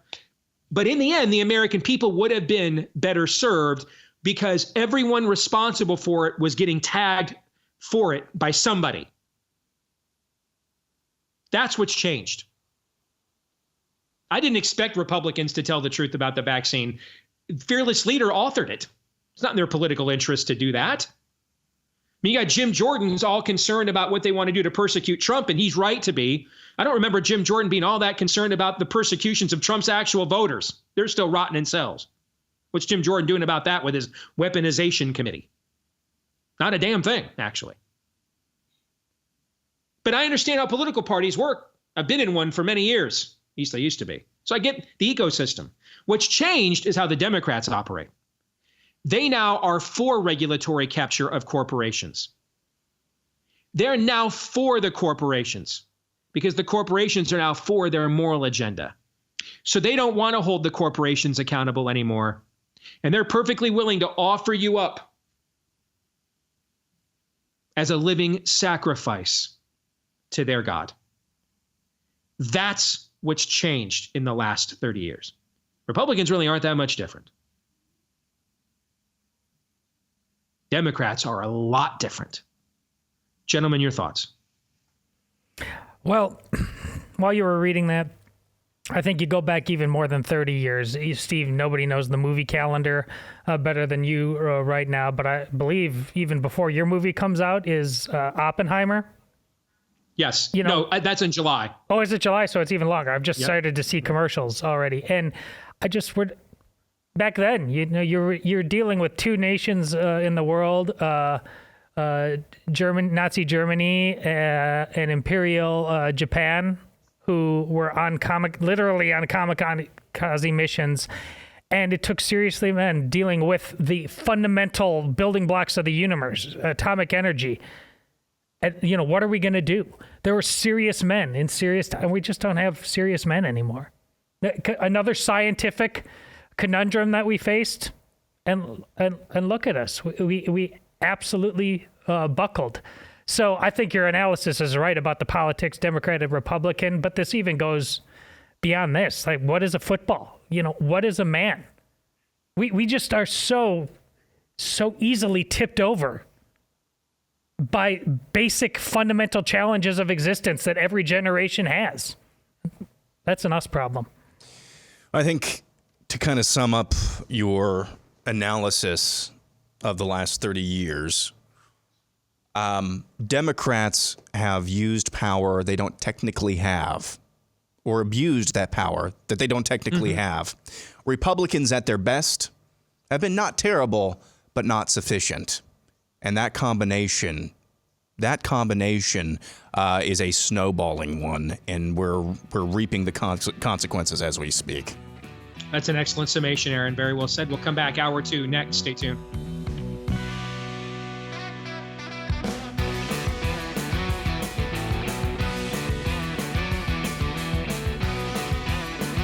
But in the end, the American people would have been better served because everyone responsible for it was getting tagged for it by somebody. That's what's changed. I didn't expect Republicans to tell the truth about the vaccine. Fearless Leader authored it. It's not in their political interest to do that. I mean, you got Jim Jordan who's all concerned about what they want to do to persecute Trump, and he's right to be. I don't remember Jim Jordan being all that concerned about the persecutions of Trump's actual voters. They're still rotting in cells. What's Jim Jordan doing about that with his weaponization committee? Not a damn thing, actually. But I understand how political parties work. I've been in one for many years. At least I used to be. So I get the ecosystem. What's changed is how the Democrats operate. They now are for regulatory capture of corporations. They're now for the corporations because the corporations are now for their moral agenda. So they don't want to hold the corporations accountable anymore. And they're perfectly willing to offer you up as a living sacrifice to their God. That's what's changed in the last 30 years. Republicans really aren't that much different. Democrats are a lot different. Gentlemen, your thoughts? Well, while you were reading that, I think you go back even more than 30 years. Steve, nobody knows the movie calendar better than you right now, but I believe even before your movie comes out is Oppenheimer. Yes. No, that's in July. Oh, is it July? So it's even longer. I've just started to see commercials already. And I just would... Back then, you're dealing with two nations in the world, Nazi Germany and Imperial Japan, who were literally on kamikaze missions. And it took seriously men dealing with the fundamental building blocks of the universe, atomic energy. And, what are we going to do? There were serious men in serious time. We just don't have serious men anymore. Another scientific conundrum that we faced, and look at us. We absolutely buckled. So I think your analysis is right about the politics, Democrat and Republican, but this even goes beyond this. Like, what is a football? What is a man? We just are so easily tipped over by basic fundamental challenges of existence that every generation has. That's an us problem. I think to kind of sum up your analysis of the last 30 years, Democrats have used power they don't technically have, or abused that power that they don't technically have. Republicans at their best have been not terrible, but not sufficient. And that combination is a snowballing one, and we're reaping the consequences as we speak. That's an excellent summation, Aaron. Very well said. We'll come back hour 2 next. Stay tuned.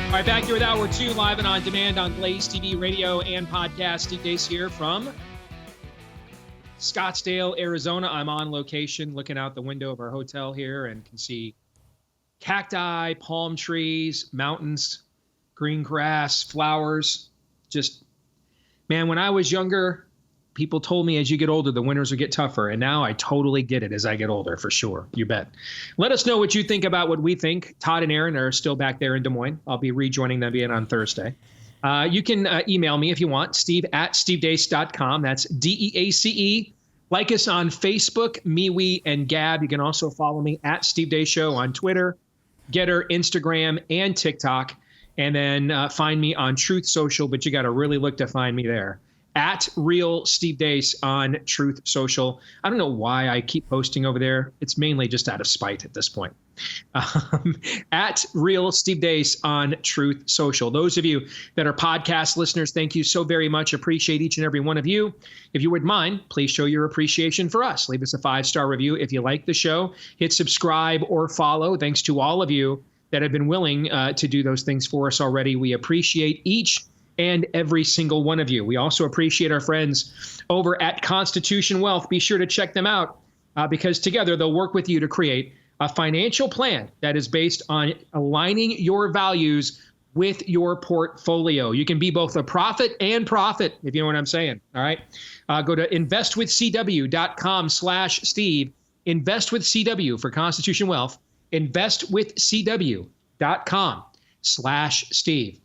All right, back here with hour 2, live and on demand on Blaze TV, radio, and podcast. Steve Deace here from Scottsdale, Arizona. I'm on location looking out the window of our hotel here and can see cacti, palm trees, mountains, green grass, flowers. Just, man, when I was younger, people told me as you get older, the winters would get tougher. And now I totally get it as I get older, for sure. You bet. Let us know what you think about what we think. Todd and Aaron are still back there in Des Moines. I'll be rejoining them again on Thursday. You can email me if you want, steve@stevedeace.com. That's DEACE. Like us on Facebook, MeWe, and Gab. You can also follow me at Steve Deace Show on Twitter, Getter, Instagram, and TikTok. And then find me on Truth Social, but you got to really look to find me there. At Real Steve Deace on Truth Social. I don't know why I keep posting over there. It's mainly just out of spite at this point. At Real Steve Deace on Truth Social. Those of you that are podcast listeners, thank you so very much. Appreciate each and every one of you. If you would mind, please show your appreciation for us. Leave us a 5-star review if you like the show. Hit subscribe or follow. Thanks to all of you that have been willing to do those things for us already. We appreciate each and every single one of you. We also appreciate our friends over at Constitution Wealth. Be sure to check them out because together they'll work with you to create a financial plan that is based on aligning your values with your portfolio. You can be both a profit and profit, if you know what I'm saying. All right. Go to investwithcw.com/Steve. Invest with CW for Constitution Wealth. Investwithcw.com/Steve.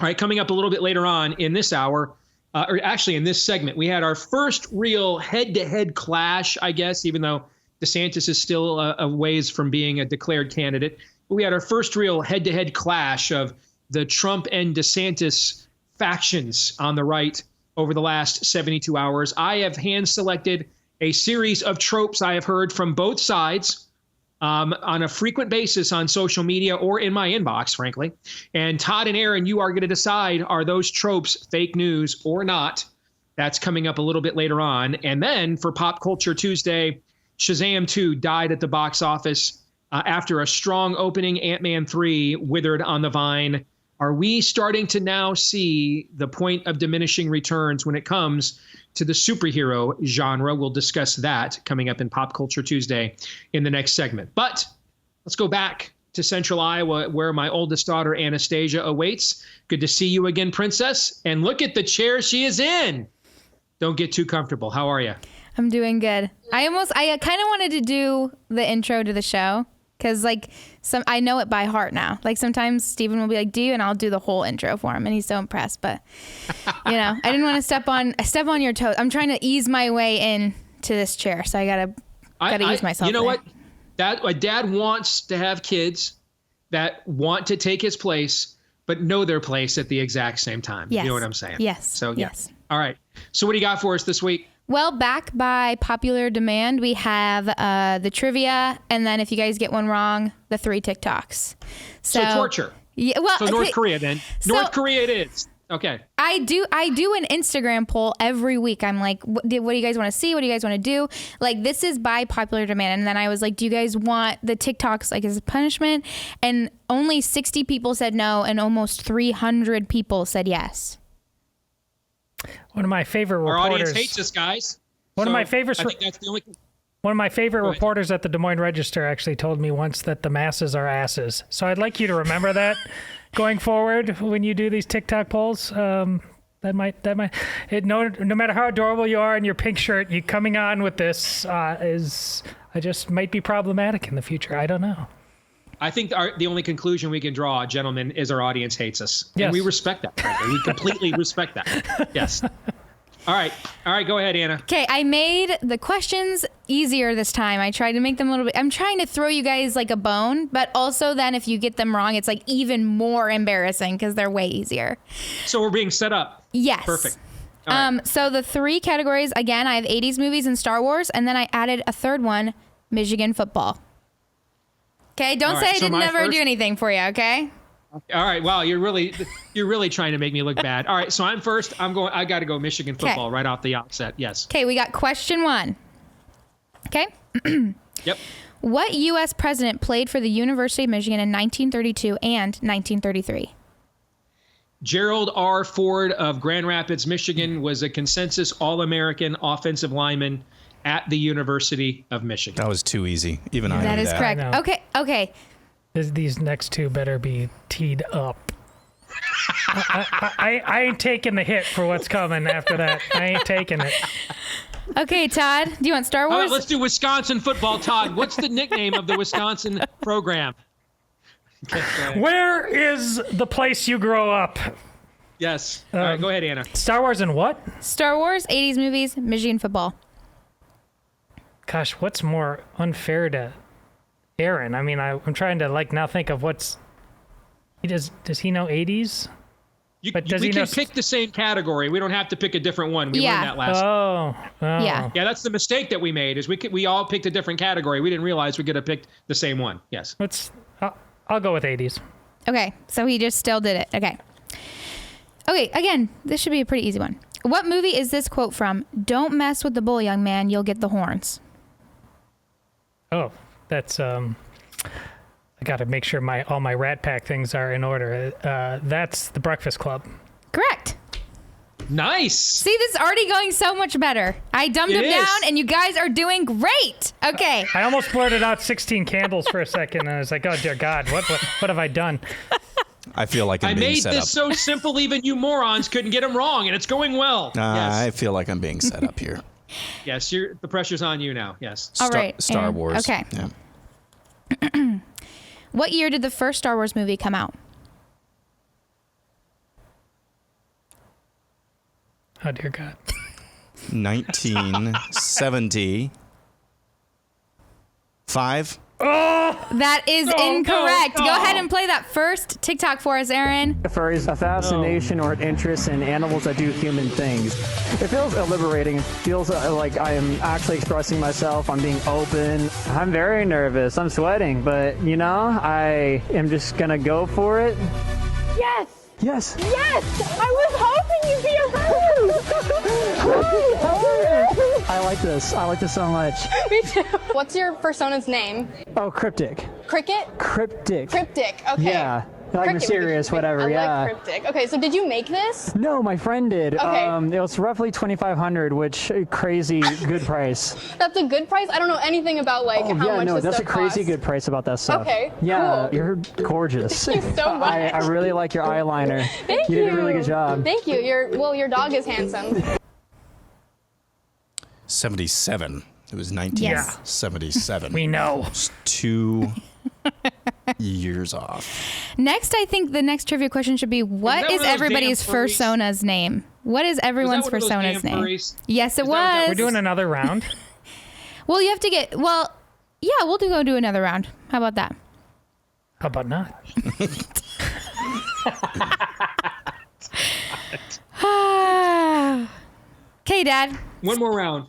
All right, coming up a little bit later on in this hour, or actually in this segment, we had our first real head-to-head clash, I guess, even though DeSantis is still a ways from being a declared candidate. But we had our first real head-to-head clash of the Trump and DeSantis factions on the right over the last 72 hours. I have hand-selected a series of tropes I have heard from both sides on a frequent basis on social media or in my inbox, frankly. And Todd and Aaron, you are going to decide, are those tropes fake news or not? That's coming up a little bit later on. And then for Pop Culture Tuesday, Shazam 2 died at the box office after a strong opening. Ant-Man 3 withered on the vine. Are we starting to now see the point of diminishing returns when it comes to the superhero genre? We'll discuss that coming up in Pop Culture Tuesday in the next segment. But let's go back to Central Iowa, where my oldest daughter, Anastasia, awaits. Good to see you again, Princess. And look at the chair she is in. Don't get too comfortable. How are you? I'm doing good. I kind of wanted to do the intro to the show because I know it by heart now. Like sometimes Steven will be like, "Do you?" and I'll do the whole intro for him, and he's so impressed. But I didn't want to step on your toes. I'm trying to ease my way in to this chair, so I gotta ease myself. You know there. what? My dad wants to have kids that want to take his place, but know their place at the exact same time. Yes. You know what I'm saying? Yes. So yeah. Yes. All right. So what do you got for us this week? Well, back by popular demand, we have the trivia, and then if you guys get one wrong, the 3 TikToks. So torture. Yeah. Well, so North Korea then. North Korea it is. Okay. I do an Instagram poll every week. I'm like, what do you guys want to see? What do you guys want to do? Like, this is by popular demand. And then I was like, do you guys want the TikToks as a punishment? And only 60 people said no, and almost 300 people said yes. One of my favorite Our reporters. audience hates us, guys. One of my favorite. I think that's the only. One of my favorite reporters at the Des Moines Register actually told me once that the masses are asses. So I'd like you to remember that going forward when you do these TikTok polls. No matter how adorable you are in your pink shirt, you coming on with this just might be problematic in the future. I don't know. I think the only conclusion we can draw, gentlemen, is our audience hates us. Yes. And we respect that, frankly. We completely respect that. Yes. All right. Go ahead, Anna. Okay, I made the questions easier this time. I tried to make them a little bit. I'm trying to throw you guys like a bone, but also then if you get them wrong, it's like even more embarrassing because they're way easier. So we're being set up. Yes. Perfect. All right. So the 3 categories, again, I have 80s movies and Star Wars, and then I added a third one, Michigan football. Okay, don't say I didn't never do anything for you, okay? All right. Wow, you're really trying to make me look bad. All right, so I'm first. I got to go Michigan football right off the outset. Yes. Okay, we got question 1. Okay? Yep. What U.S. president played for the University of Michigan in 1932 and 1933? Gerald R. Ford of Grand Rapids, Michigan, was a consensus All-American offensive lineman at the University of Michigan. That was too easy. Even I knew that. That is correct. Okay. These next 2 better be teed up. I ain't taking the hit for what's coming after that. I ain't taking it. Okay, Todd, do you want Star Wars? Let's do Wisconsin football. Todd, what's the nickname of the Wisconsin program? Okay, where is the place you grow up? Yes. All right, go ahead, Anna. Star Wars and what? Star Wars, 80s movies, Michigan football. Gosh, what's more unfair to Aaron? I mean, I'm trying to now think of what's. Does he know 80s? We can pick the same category. We don't have to pick a different one. We learned that last. Oh. Yeah. Yeah, that's the mistake that we made. Is we all picked a different category. We didn't realize we could have picked the same one. Yes. I'll go with 80s. Okay, so he just still did it. Okay, again, this should be a pretty easy one. What movie is this quote from? Don't mess with the bull, young man. You'll get the horns. Oh, that's I got to make sure all my Rat Pack things are in order. That's The Breakfast Club. Correct. Nice. See, this is already going so much better. I dumbed him down, and you guys are doing great. Okay. I almost blurted out 16 candles for a second, and I was like, oh, dear God, what have I done? I feel like I'm being set up. I made this so simple, even you morons couldn't get them wrong, and it's going well. Yes. I feel like I'm being set up here. Yes, the pressure's on you now. Yes. All right. Star Wars. Okay. Yeah. What year did the first Star Wars movie come out? Oh, dear God. 1975. That is incorrect. Go ahead and play that first TikTok for us, Aaron. Furries, a fascination or an interest in animals that do human things. It feels liberating. It feels like I am actually expressing myself. I'm being open. I'm very nervous. I'm sweating, but I am just gonna go for it. Yes! Yes! Yes! I was hoping you'd be around! I like this. I like this so much. Me too. What's your persona's name? Oh, cryptic. Cricket? Cryptic. Cryptic, okay. Yeah. Like Cricket mysterious, would be whatever, I yeah. like cryptic. Okay, so did you make this? No, my friend did. Okay. It was roughly $2,500, which crazy good price. That's a good price? I don't know anything about how much no, this that's a stuff crazy costs. good price about that stuff. Okay, Yeah, cool. you're gorgeous. Thank you so much. I really like your eyeliner. Thank you. You did a really good job. Thank you. Your dog is handsome. 77. It was 1977. We know. Just 2 years off. Next, I think the next trivia question should be, what is everybody's persona's name? What is everyone's persona's name? Yes, it was. We're doing another round. Well, you have to get, yeah, we'll go do another round. How about that? How about not? Okay, Dad. One more round.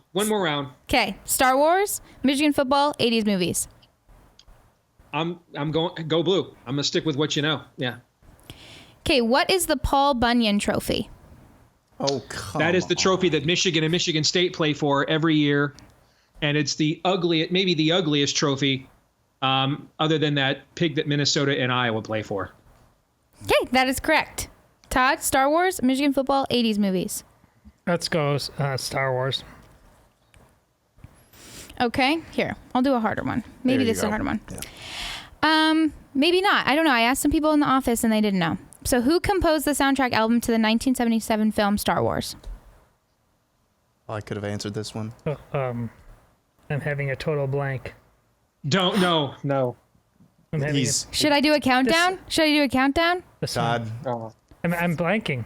Okay, Star Wars, Michigan football, 80s movies. I'm going go blue. I'm gonna stick with what you know. Yeah. Okay, what is the Paul Bunyan Trophy? Oh, come That is the trophy that Michigan and Michigan State play for every year, and it's maybe the ugliest trophy, other than that pig that Minnesota and Iowa play for. Okay, that is correct. Todd, Star Wars, Michigan football, 80s movies. Let's go Star Wars. Okay, here. I'll do a harder one. Maybe this is a harder one. Yeah. Maybe not. I don't know. I asked some people in the office and they didn't know. So who composed the soundtrack album to the 1977 film Star Wars? I could have answered this one. I'm having a total blank. No. I'm having Should I do a countdown? Todd. I'm blanking.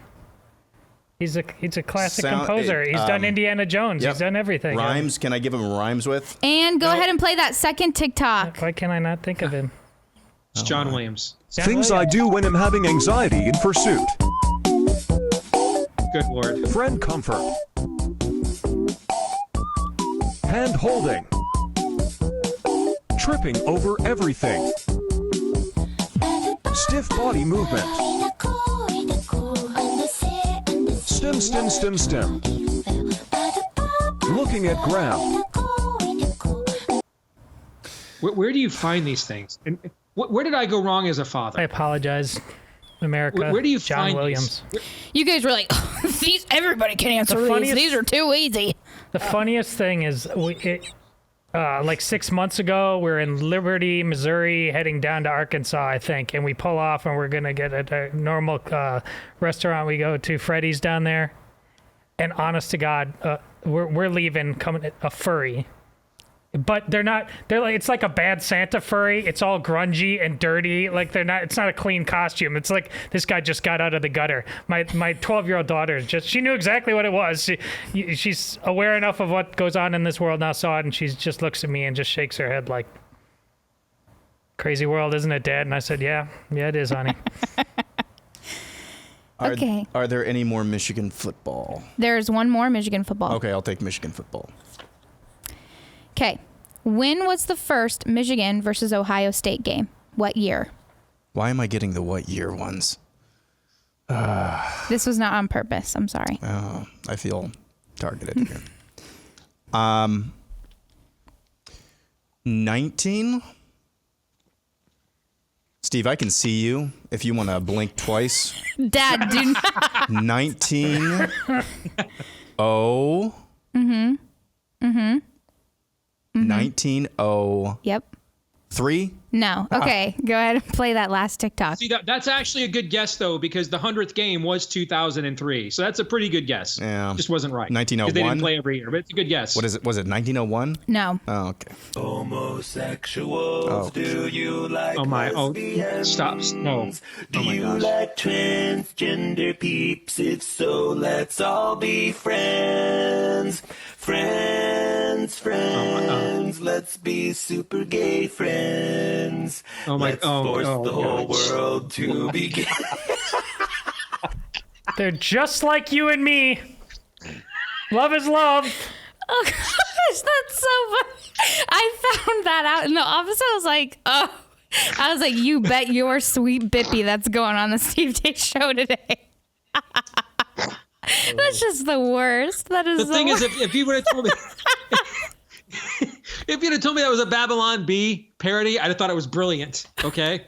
He's a classic composer. He's done Indiana Jones. Yep. He's done everything. Rhymes. Can I give him rhymes with? And go ahead and play that second TikTok. Why can I not think of him? It's John Williams. Things I do when I'm having anxiety in pursuit. Good Lord. Friend comfort. Hand holding. Tripping over everything. Stiff body movement. Stem. Looking at ground. Where do you find these things? And where did I go wrong as a father? I apologize, America. Where do you John find Williams? You guys were like, everybody can answer these. These are too easy. The funniest thing is, like 6 months ago, we're in Liberty, Missouri, heading down to Arkansas, I think, and we pull off and we're gonna get at a normal restaurant we go to, Freddy's down there. And honest to God, we're leaving, coming a furry. But they're not. They're like, it's like a bad Santa furry. It's all grungy and dirty. Like they're not. It's not a clean costume. It's like this guy just got out of the gutter. My 12-year-old daughter she knew exactly what it was. She's aware enough of what goes on in this world now. Saw it and she just looks at me and just shakes her head like, "Crazy world, isn't it, Dad?" And I said, "Yeah, it is, honey." Okay. Are there any more Michigan football? There's one more Michigan football. Okay, I'll take Michigan football. Okay. When was the first Michigan versus Ohio State game? What year? Why am I getting the what year ones? This was not on purpose. I'm sorry. I feel targeted here. 19? Steve, I can see you if you want to blink twice. Dad, do not. 19. Oh. Mm-hmm. Mm-hmm. 19. Oh. Yep. 3? No. Okay, go ahead and play that last TikTok. See, that's actually a good guess, though, because the 100th game was 2003. So that's a pretty good guess. Yeah. Just wasn't right. 1901? Because they didn't play every year, but it's a good guess. What is it? Was it 1901? No. Oh, okay. Homosexuals, do you like lesbians? Stop. No. Do Oh my you gosh. like transgender peeps? If so, let's all be friends. Friends. Let's be super gay friends. Let's force the whole world to be gay. They're just like you and me. Love is love. Oh gosh, that's so funny. I found that out in the office. I was like, you bet your sweet bippy that's going on the Steve Deace Show today. That's just the worst. That is the thing is, if you would have told me, if you'd have told me that was a Babylon Bee parody, I'd have thought it was brilliant. Okay.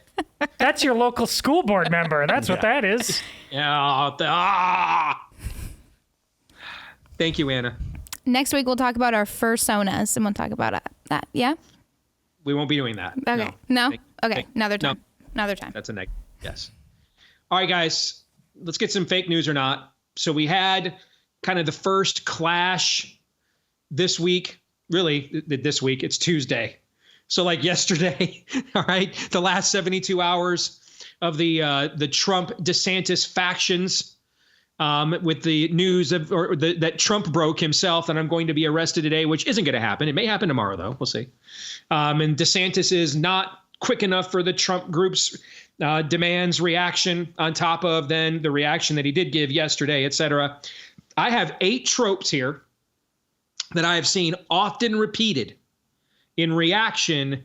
That's your local school board member. That's what that is. Yeah. Thank you, Anna. Next week we'll talk about our fursonas, and we'll talk about that. Yeah. We won't be doing that. Okay. No. Okay. Another time. No. Another time. That's a negative. Yes. All right, guys. Let's get some fake news or not. So we had kind of the first clash this week. Really, this week. It's Tuesday. So like yesterday, all right, the last 72 hours of the Trump DeSantis factions with the news of that Trump broke himself and I'm going to be arrested today, which isn't going to happen. It may happen tomorrow, though. We'll see. And DeSantis is not quick enough for the Trump group's demands reaction on top of then the reaction that he did give yesterday, et cetera. I have 8 tropes here that I have seen often repeated in reaction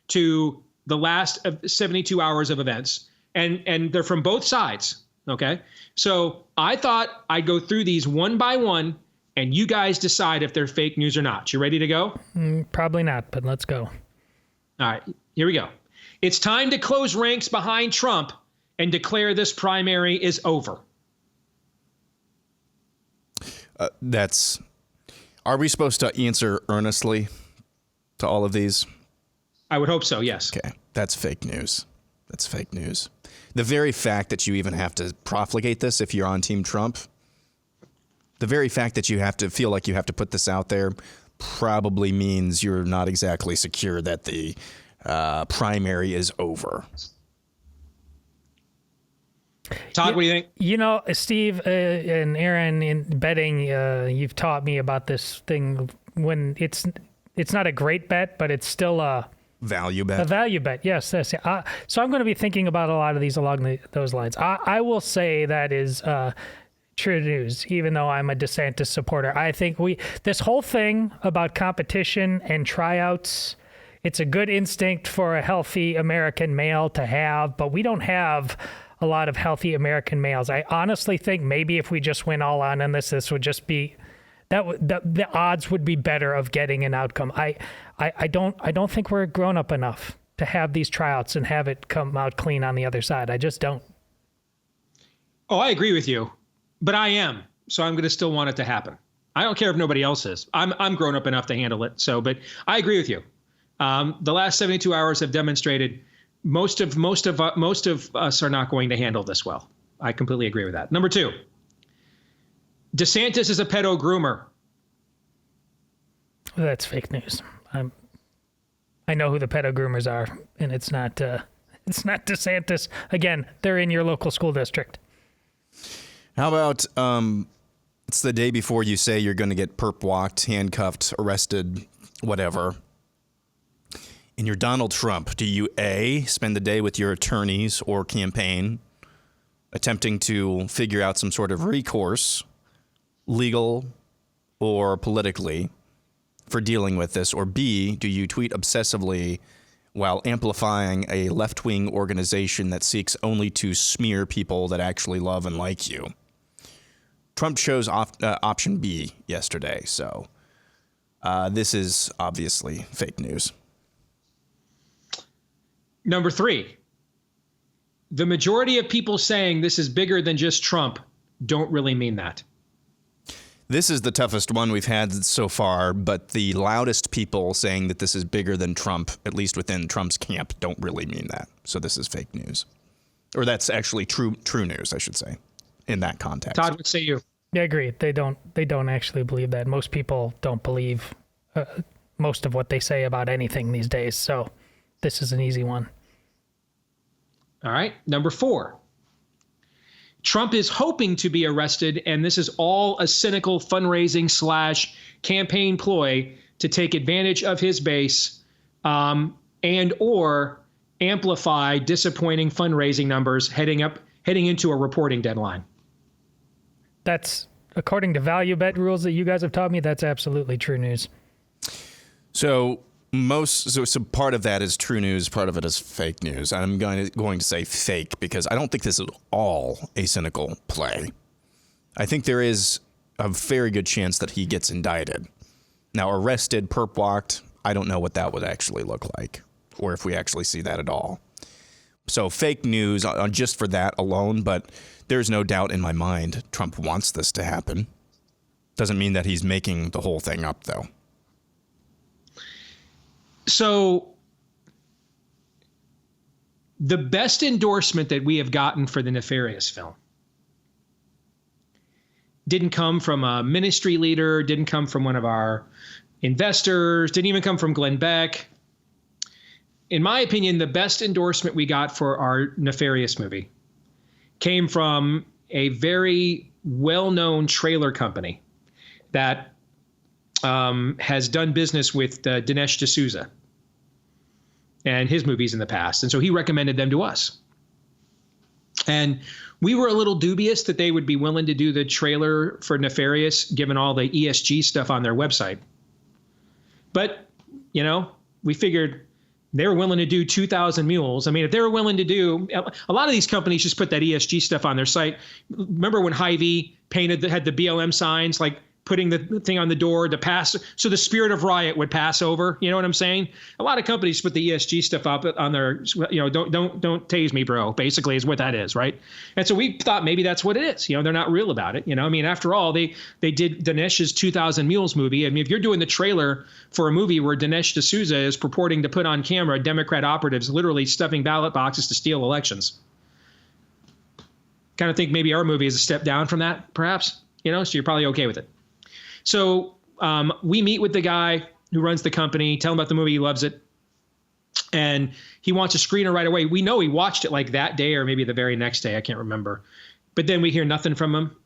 to the last 72 hours of events. And they're from both sides. Okay. So I thought I'd go through these one by one and you guys decide if they're fake news or not. You ready to go? Probably not, but let's go. All right, here we go. It's time to close ranks behind Trump and declare this primary is over. Are we supposed to answer earnestly to all of these? I would hope so, yes. Okay, that's fake news. That's fake news. The very fact that you even have to profligate this if you're on Team Trump, the very fact that you have to feel like you have to put this out there probably means you're not exactly secure that the primary is over. Todd, what do you think? You know, Steve and Aaron, in betting, you've taught me about this thing when it's not a great bet, but it's still a value bet. A value bet, yes. So I'm going to be thinking about a lot of these along those lines. I will say that is true news, even though I'm a DeSantis supporter. I think this whole thing about competition and tryouts, it's a good instinct for a healthy American male to have, but we don't have a lot of healthy American males. I honestly think maybe if we just went all on this would just be the odds would be better of getting an outcome. I don't think we're grown up enough to have these tryouts and have it come out clean on the other side. I just don't. Oh, I agree with you, but I am. So I'm going to still want it to happen. I don't care if nobody else is. I'm grown up enough to handle it. So, but I agree with you. The last 72 hours have demonstrated most of us are not going to handle this well. I completely agree with that. Number 2, DeSantis is a pedo groomer. That's fake news. I know who the pedo groomers are, and it's not DeSantis. Again, they're in your local school district. How about it's the day before you say you're going to get perp walked, handcuffed, arrested, whatever. And you're Donald Trump. Do you A, spend the day with your attorneys or campaign attempting to figure out some sort of recourse, legal or politically, for dealing with this? Or B, do you tweet obsessively while amplifying a left-wing organization that seeks only to smear people that actually love and like you? Trump chose option B yesterday, so this is obviously fake news. Number 3, the majority of people saying this is bigger than just Trump don't really mean that. This is the toughest one we've had so far, but the loudest people saying that this is bigger than Trump, at least within Trump's camp, don't really mean that. So this is fake news. Or that's actually true news, I should say, in that context. Todd, what say you? Yeah, I agree. They don't actually believe that. Most people don't believe most of what they say about anything these days. So this is an easy one. All right. Number 4. Trump is hoping to be arrested, and this is all a cynical fundraising / campaign ploy to take advantage of his base and or amplify disappointing fundraising numbers heading into a reporting deadline. That's, according to value bet rules that you guys have taught me, that's absolutely true news. So part of that is true news, part of it is fake news. I'm going to say fake because I don't think this is all a cynical play. I think there is a very good chance that he gets indicted. Now, arrested, perp walked, I don't know what that would actually look like or if we actually see that at all. So fake news just for that alone, but there's no doubt in my mind Trump wants this to happen. Doesn't mean that he's making the whole thing up, though. So the best endorsement that we have gotten for the Nefarious film didn't come from a ministry leader, didn't come from one of our investors, didn't even come from Glenn Beck. In my opinion, the best endorsement we got for our Nefarious movie came from a very well-known trailer company that has done business with Dinesh D'Souza and his movies in the past. And so he recommended them to us. And we were a little dubious that they would be willing to do the trailer for Nefarious, given all the ESG stuff on their website. But, we figured they were willing to do 2,000 Mules. I mean, if they were willing to do, a lot of these companies just put that ESG stuff on their site. Remember when Hy-Vee had the BLM signs, like putting the thing on the door to pass, so the spirit of riot would pass over. You know what I'm saying? A lot of companies put the ESG stuff up on their, don't tase me, bro, basically is what that is, right? And so we thought maybe that's what it is. They're not real about it. I mean, after all, they did Dinesh's 2,000 Mules movie. I mean, if you're doing the trailer for a movie where Dinesh D'Souza is purporting to put on camera Democrat operatives literally stuffing ballot boxes to steal elections, kind of think maybe our movie is a step down from that, perhaps, so you're probably okay with it. So we meet with the guy who runs the company, tell him about the movie, he loves it, and he wants a screener right away. We know he watched it like that day or maybe the very next day, I can't remember. But then we hear nothing from him.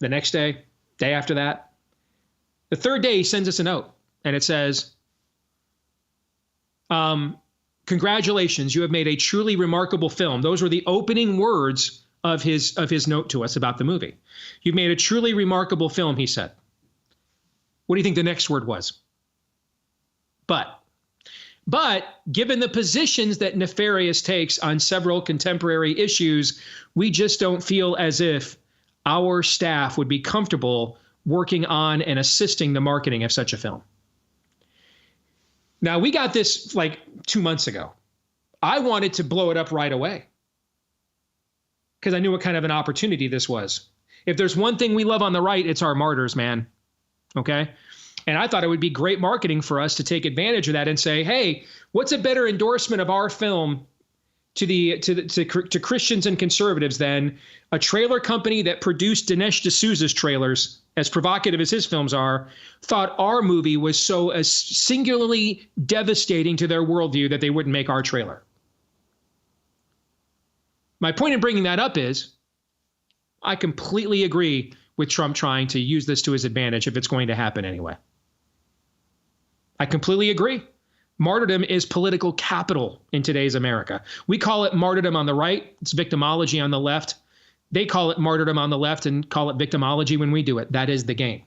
The next day, day after that. The third day, he sends us a note, and it says, congratulations, you have made a truly remarkable film. Those were the opening words of his note to us about the movie. You've made a truly remarkable film, he said. What do you think the next word was? But given the positions that Nefarious takes on several contemporary issues, we just don't feel as if our staff would be comfortable working on and assisting the marketing of such a film. Now, we got this like 2 months ago. I wanted to blow it up right away because I knew what kind of an opportunity this was. If there's one thing we love on the right, it's our martyrs, man. Okay? And I thought it would be great marketing for us to take advantage of that and say, hey, what's a better endorsement of our film to Christians and conservatives than a trailer company that produced Dinesh D'Souza's trailers, as provocative as his films are, thought our movie was so singularly devastating to their worldview that they wouldn't make our trailer. My point in bringing that up is I completely agree with Trump trying to use this to his advantage if it's going to happen anyway. I completely agree. Martyrdom is political capital in today's America. We call it martyrdom on the right. It's victimology on the left. They call it martyrdom on the left and call it victimology when we do it. That is the game.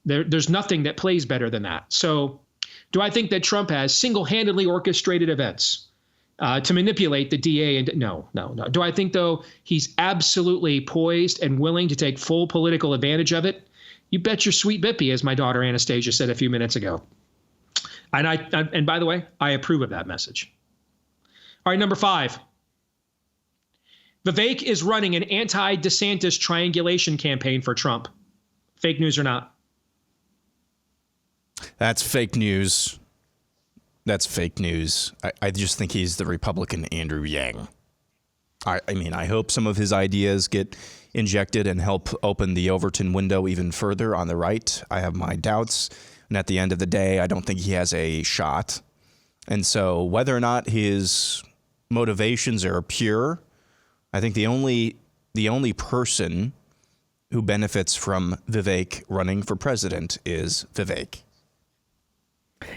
There's nothing that plays better than that. So do I think that Trump has single-handedly orchestrated events to manipulate the DA? And no. Do I think, though, he's absolutely poised and willing to take full political advantage of it? You bet your sweet bippy, as my daughter Anastasia said a few minutes ago. And by the way, I approve of that message. All right, number 5. Vivek is running an anti-DeSantis triangulation campaign for Trump. Fake news or not? That's fake news. That's fake news. I just think he's the Republican Andrew Yang. I mean, I hope some of his ideas get injected and help open the Overton window even further on the right. I have my doubts. And at the end of the day, I don't think he has a shot. And so whether or not his motivations are pure, I think the only person who benefits from Vivek running for president is Vivek.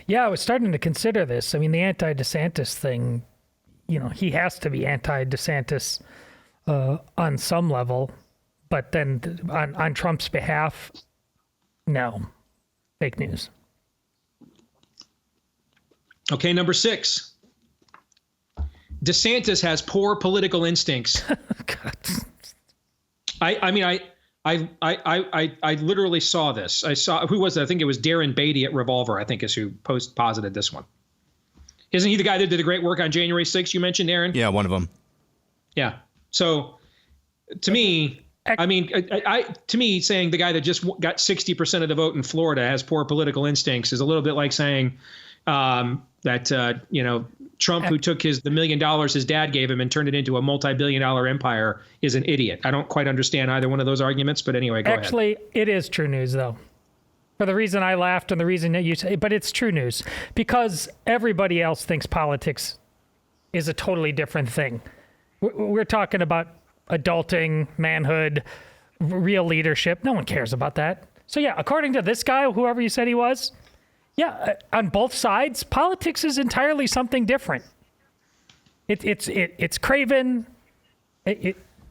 Yeah, I was starting to consider this. I mean, the anti-DeSantis thing, he has to be anti-DeSantis on some level. But then on Trump's behalf, no. Fake news. Okay, number 6. DeSantis has poor political instincts. God. I literally saw this. I saw, who was it? I think it was Darren Beatty at Revolver, I think is who posited this one. Isn't he the guy that did the great work on January 6th you mentioned, Aaron? Yeah, one of them. Yeah. So to me, to me, saying the guy that just got 60% of the vote in Florida has poor political instincts is a little bit like saying that Trump, who took the $1 million his dad gave him and turned it into a multi-billion-dollar empire, is an idiot. I don't quite understand either one of those arguments, but anyway, go ahead. Actually, it is true news, though. For the reason I laughed and the reason that you say, but it's true news because everybody else thinks politics is a totally different thing. We're talking about adulting, manhood, real leadership. No one cares about that. So yeah, according to this guy, whoever you said he was, yeah, on both sides, politics is entirely something different. It's craven.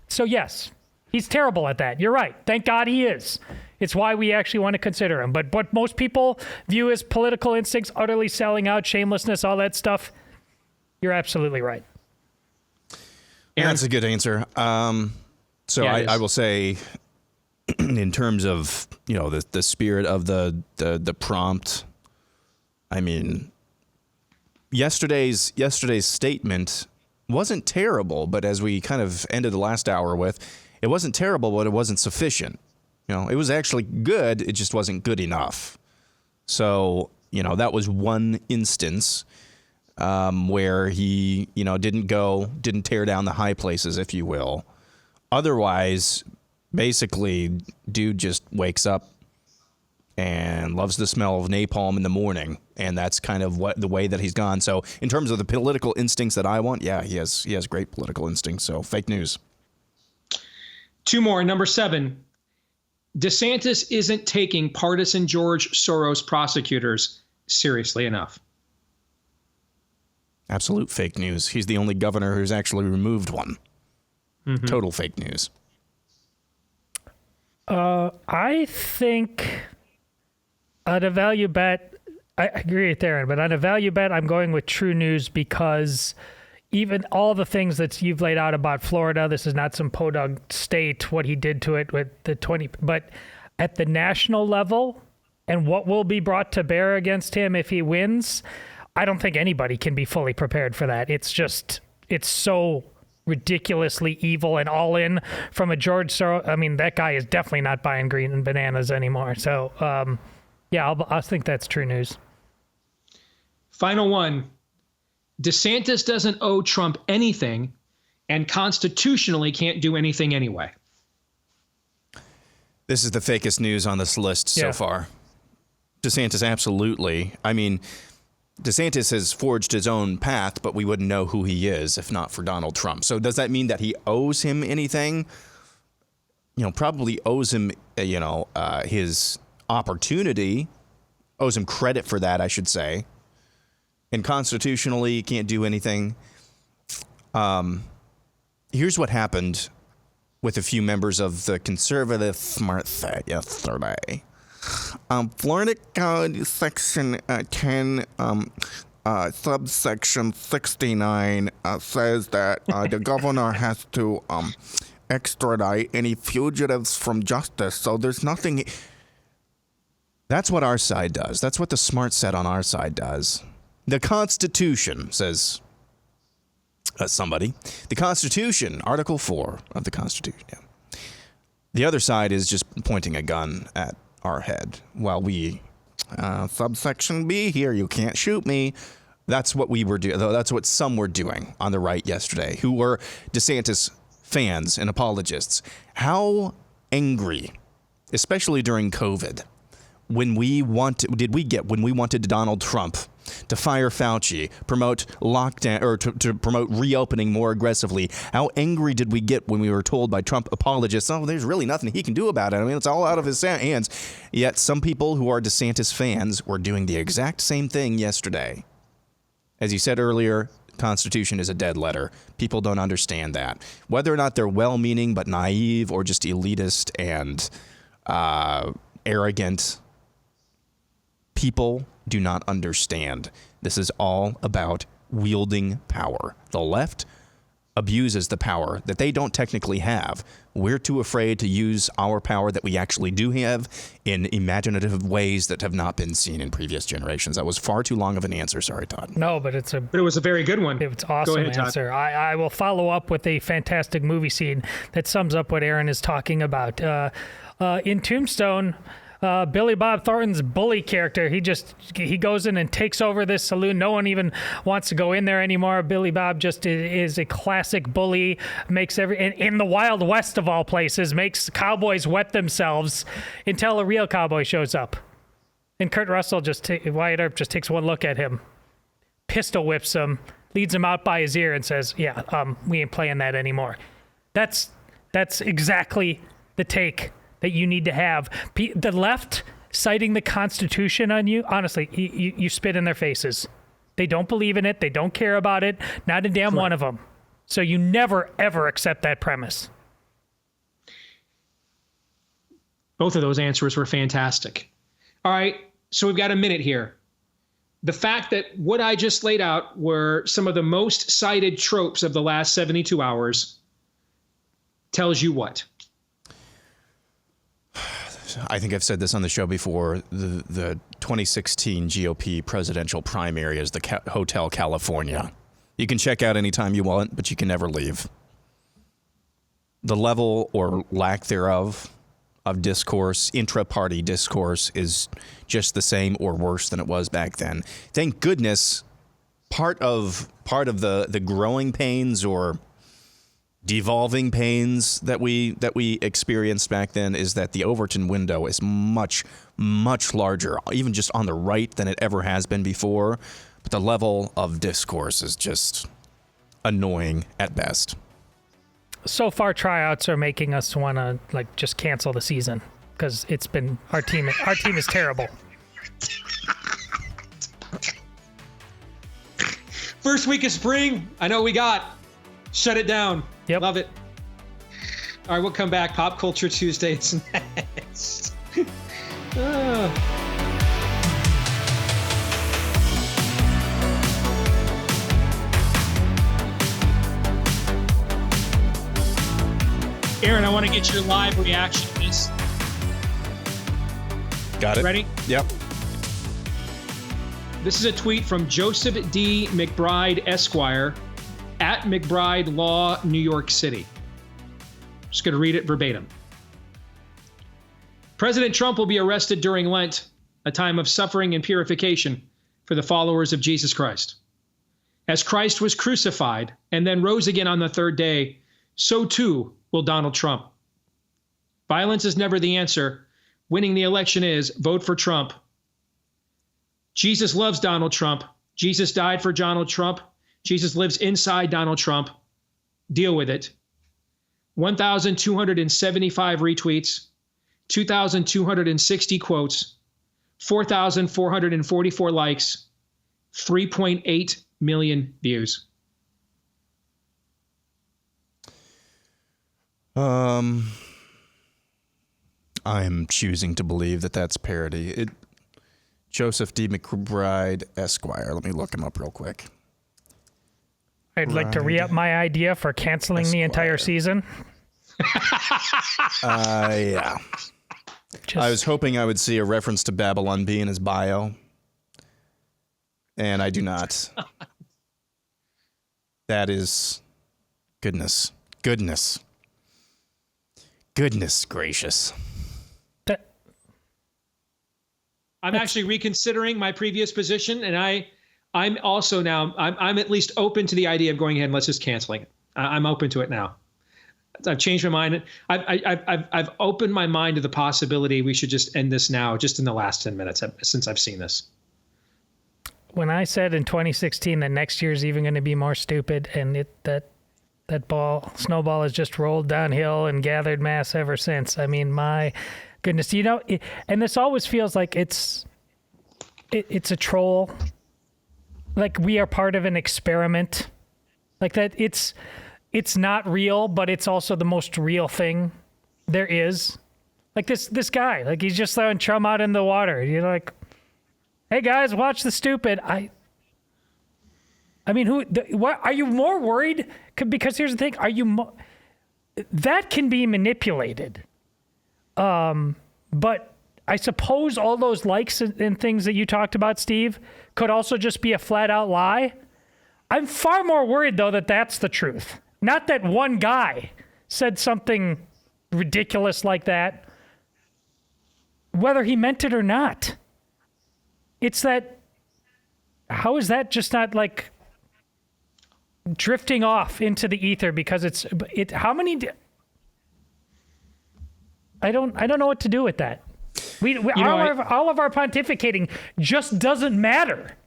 So yes, he's terrible at that. You're right. Thank God he is. It's why we actually want to consider him. But what most people view as political instincts, utterly selling out, shamelessness, all that stuff, you're absolutely right. Yeah, that's a good answer. I will say, in terms of the spirit of the prompt, I mean, yesterday's statement wasn't terrible, but as we kind of ended the last hour with, it wasn't terrible, but it wasn't sufficient. It was actually good. It just wasn't good enough. So that was one instance where he, didn't tear down the high places, if you will. Otherwise, basically, dude just wakes up and loves the smell of napalm in the morning, and that's kind of the way that he's gone. So, in terms of the political instincts that I want, yeah, he has great political instincts. So, fake news. 2 more. Number 7. DeSantis isn't taking partisan George Soros prosecutors seriously enough. Absolute fake news. He's the only governor who's actually removed one. Mm-hmm. Total fake news. I think on a value bet, I agree with Aaron, but on a value bet, I'm going with true news because even all the things that you've laid out about Florida, this is not some podunk state, what he did to it with the 20, but at the national level and what will be brought to bear against him if he wins, I don't think anybody can be fully prepared for that. It's so ridiculously evil and all in from a George Soros. I mean, that guy is definitely not buying green and bananas anymore. So, I think that's true news. Final one. DeSantis doesn't owe Trump anything and constitutionally can't do anything anyway. This is the fakest news on this list so far. DeSantis, absolutely. I mean, DeSantis has forged his own path, but we wouldn't know who he is if not for Donald Trump. So does that mean that he owes him anything? Probably owes him, his opportunity, owes him credit for that, I should say. And constitutionally, he can't do anything. Here's what happened with a few members of the conservative smart set yesterday. Florida Code Section 10, subsection 69 says that the governor has to extradite any fugitives from justice. So there's nothing. That's what our side does. That's what the smart set on our side does. The Constitution, says somebody. The Constitution, Article 4 of the Constitution. Yeah. The other side is just pointing a gun at our head while we, subsection B here, you can't shoot me. That's what we were doing. That's what some were doing on the right yesterday, who were DeSantis fans and apologists. How angry, especially during COVID, when we wanted Donald Trump to fire Fauci, promote lockdown, or to promote reopening more aggressively? How angry did we get when we were told by Trump apologists, oh, there's really nothing he can do about it. I mean, it's all out of his hands. Yet some people who are DeSantis fans were doing the exact same thing yesterday. As you said earlier, Constitution is a dead letter. People don't understand that. Whether or not they're well-meaning but naive or just elitist and arrogant, people do not understand. This is all about wielding power. The left abuses the power that they don't technically have. We're too afraid to use our power that we actually do have in imaginative ways that have not been seen in previous generations. That was far too long of an answer. Sorry, Todd. No, but it was a very good one. It's awesome. Go ahead, answer. I will follow up with a fantastic movie scene that sums up what Aaron is talking about. In Tombstone, Billy Bob Thornton's bully character, he goes in and takes over this saloon. No one even wants to go in there anymore. Billy Bob just is a classic bully, makes in the Wild West of all places, makes cowboys wet themselves until a real cowboy shows up. And Kurt Russell Wyatt Earp just takes one look at him, pistol whips him, leads him out by his ear and says, we ain't playing that anymore. That's exactly the take that you need to have. The left citing the Constitution on you, honestly, you spit in their faces. They don't believe in it. They don't care about it. Not a damn one of them. So you never, ever accept that premise. Both of those answers were fantastic. All right, so we've got a minute here. The fact that what I just laid out were some of the most cited tropes of the last 72 hours tells you what? I think I've said this on the show before. The 2016 GOP presidential primary is the Hotel California. You can check out anytime you want, but you can never leave. The level or lack thereof of discourse, intra-party discourse, is just the same or worse than it was back then. Thank goodness, part of the growing pains or devolving pains that we experienced back then is that the Overton window is much, much larger, even just on the right, than it ever has been before. But the level of discourse is just annoying at best. So far, tryouts are making us want to just cancel the season because it's been our team is terrible. First week of spring, I know we got. Shut it down. Yep. Love it. All right, we'll come back. Pop Culture Tuesdays next. Aaron, I want to get your live reaction to this. Got it. Ready? Yep. This is a tweet from Joseph D. McBride, Esquire, at McBride Law, New York City. Just going to read it verbatim. President Trump will be arrested during Lent, a time of suffering and purification for the followers of Jesus Christ. As Christ was crucified and then rose again on the third day, so too will Donald Trump. Violence is never the answer. Winning the election is. Vote for Trump. Jesus loves Donald Trump. Jesus died for Donald Trump. Jesus lives inside Donald Trump. Deal with it. 1,275 retweets, 2,260 quotes, 4,444 likes, 3.8 million views. I'm choosing to believe that that's parody. Joseph D. McBride, Esquire. Let me look him up real quick. I'd like to re-up my idea for canceling the entire season. Yeah. I was hoping I would see a reference to Babylon Bee in his bio, and I do not. That is goodness gracious. I'm actually reconsidering my previous position, and I'm also now I'm at least open to the idea of going ahead and let's just canceling it. I'm open to it now. I've changed my mind. I've opened my mind to the possibility we should just end this now, just in the last 10 minutes since I've seen this. When I said in 2016 that next year's even going to be more stupid, and that snowball has just rolled downhill and gathered mass ever since. I mean, my goodness, and this always feels like it's a troll. Like we are part of an experiment. Like that it's not real, but it's also the most real thing there is. Like this guy, like he's just throwing chum out in the water. You're like, hey guys, watch the stupid. I mean, what are you more worried? Because here's the thing: that can be manipulated. But I suppose all those likes and things that you talked about, Steve, could also just be a flat out lie. I'm far more worried though that that's the truth. Not that one guy said something ridiculous like that, whether he meant it or not. It's that, how is that just not like drifting off into the ether because how many, I don't know what to do with that. All of our pontificating just doesn't matter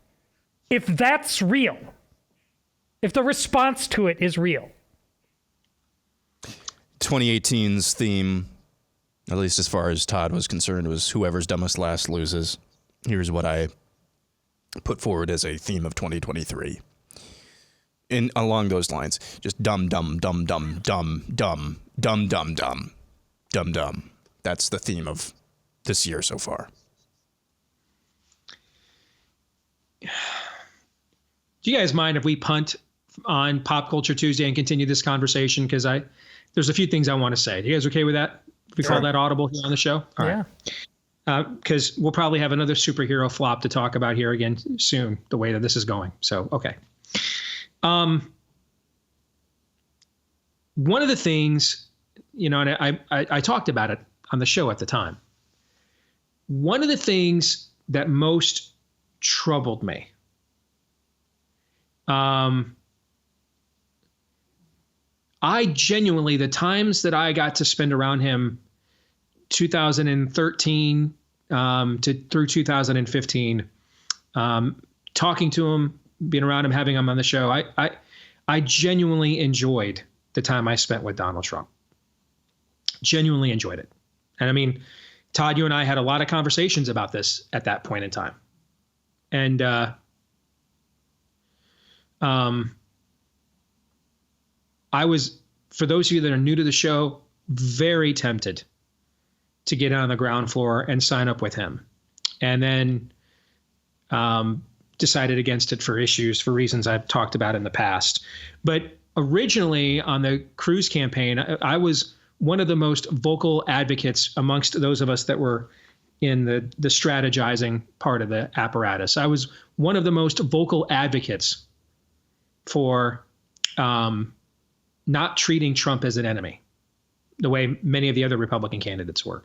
if that's real, if the response to it is real. 2018's theme, at least as far as Todd was concerned, was whoever's dumbest last loses. Here's what I put forward as a theme of 2023. Along those lines, just dumb, dumb, dumb, dumb, dumb, dumb, dumb, dumb, dumb, dumb, dumb. That's the theme of this year so far. Do you guys mind if we punt on Pop Culture Tuesday and continue this conversation? Because there's a few things I want to say. Are you guys okay with that? We call that audible here on the show? All right. Because we'll probably have another superhero flop to talk about here again soon, the way that this is going. So, okay. One of the things, and I talked about it on the show at the time. One of the things that most troubled me, I genuinely, the times that I got to spend around him, 2013 through 2015, talking to him, being around him, having him on the show, I genuinely enjoyed the time I spent with Donald Trump. Genuinely enjoyed it. And I mean, Todd, you and I had a lot of conversations about this at that point in time. And I was, for those of you that are new to the show, very tempted to get on the ground floor and sign up with him. And then decided against it for reasons I've talked about in the past. But originally on the Cruz campaign, I was one of the most vocal advocates amongst those of us that were in the strategizing part of the apparatus. I was one of the most vocal advocates for not treating Trump as an enemy, the way many of the other Republican candidates were,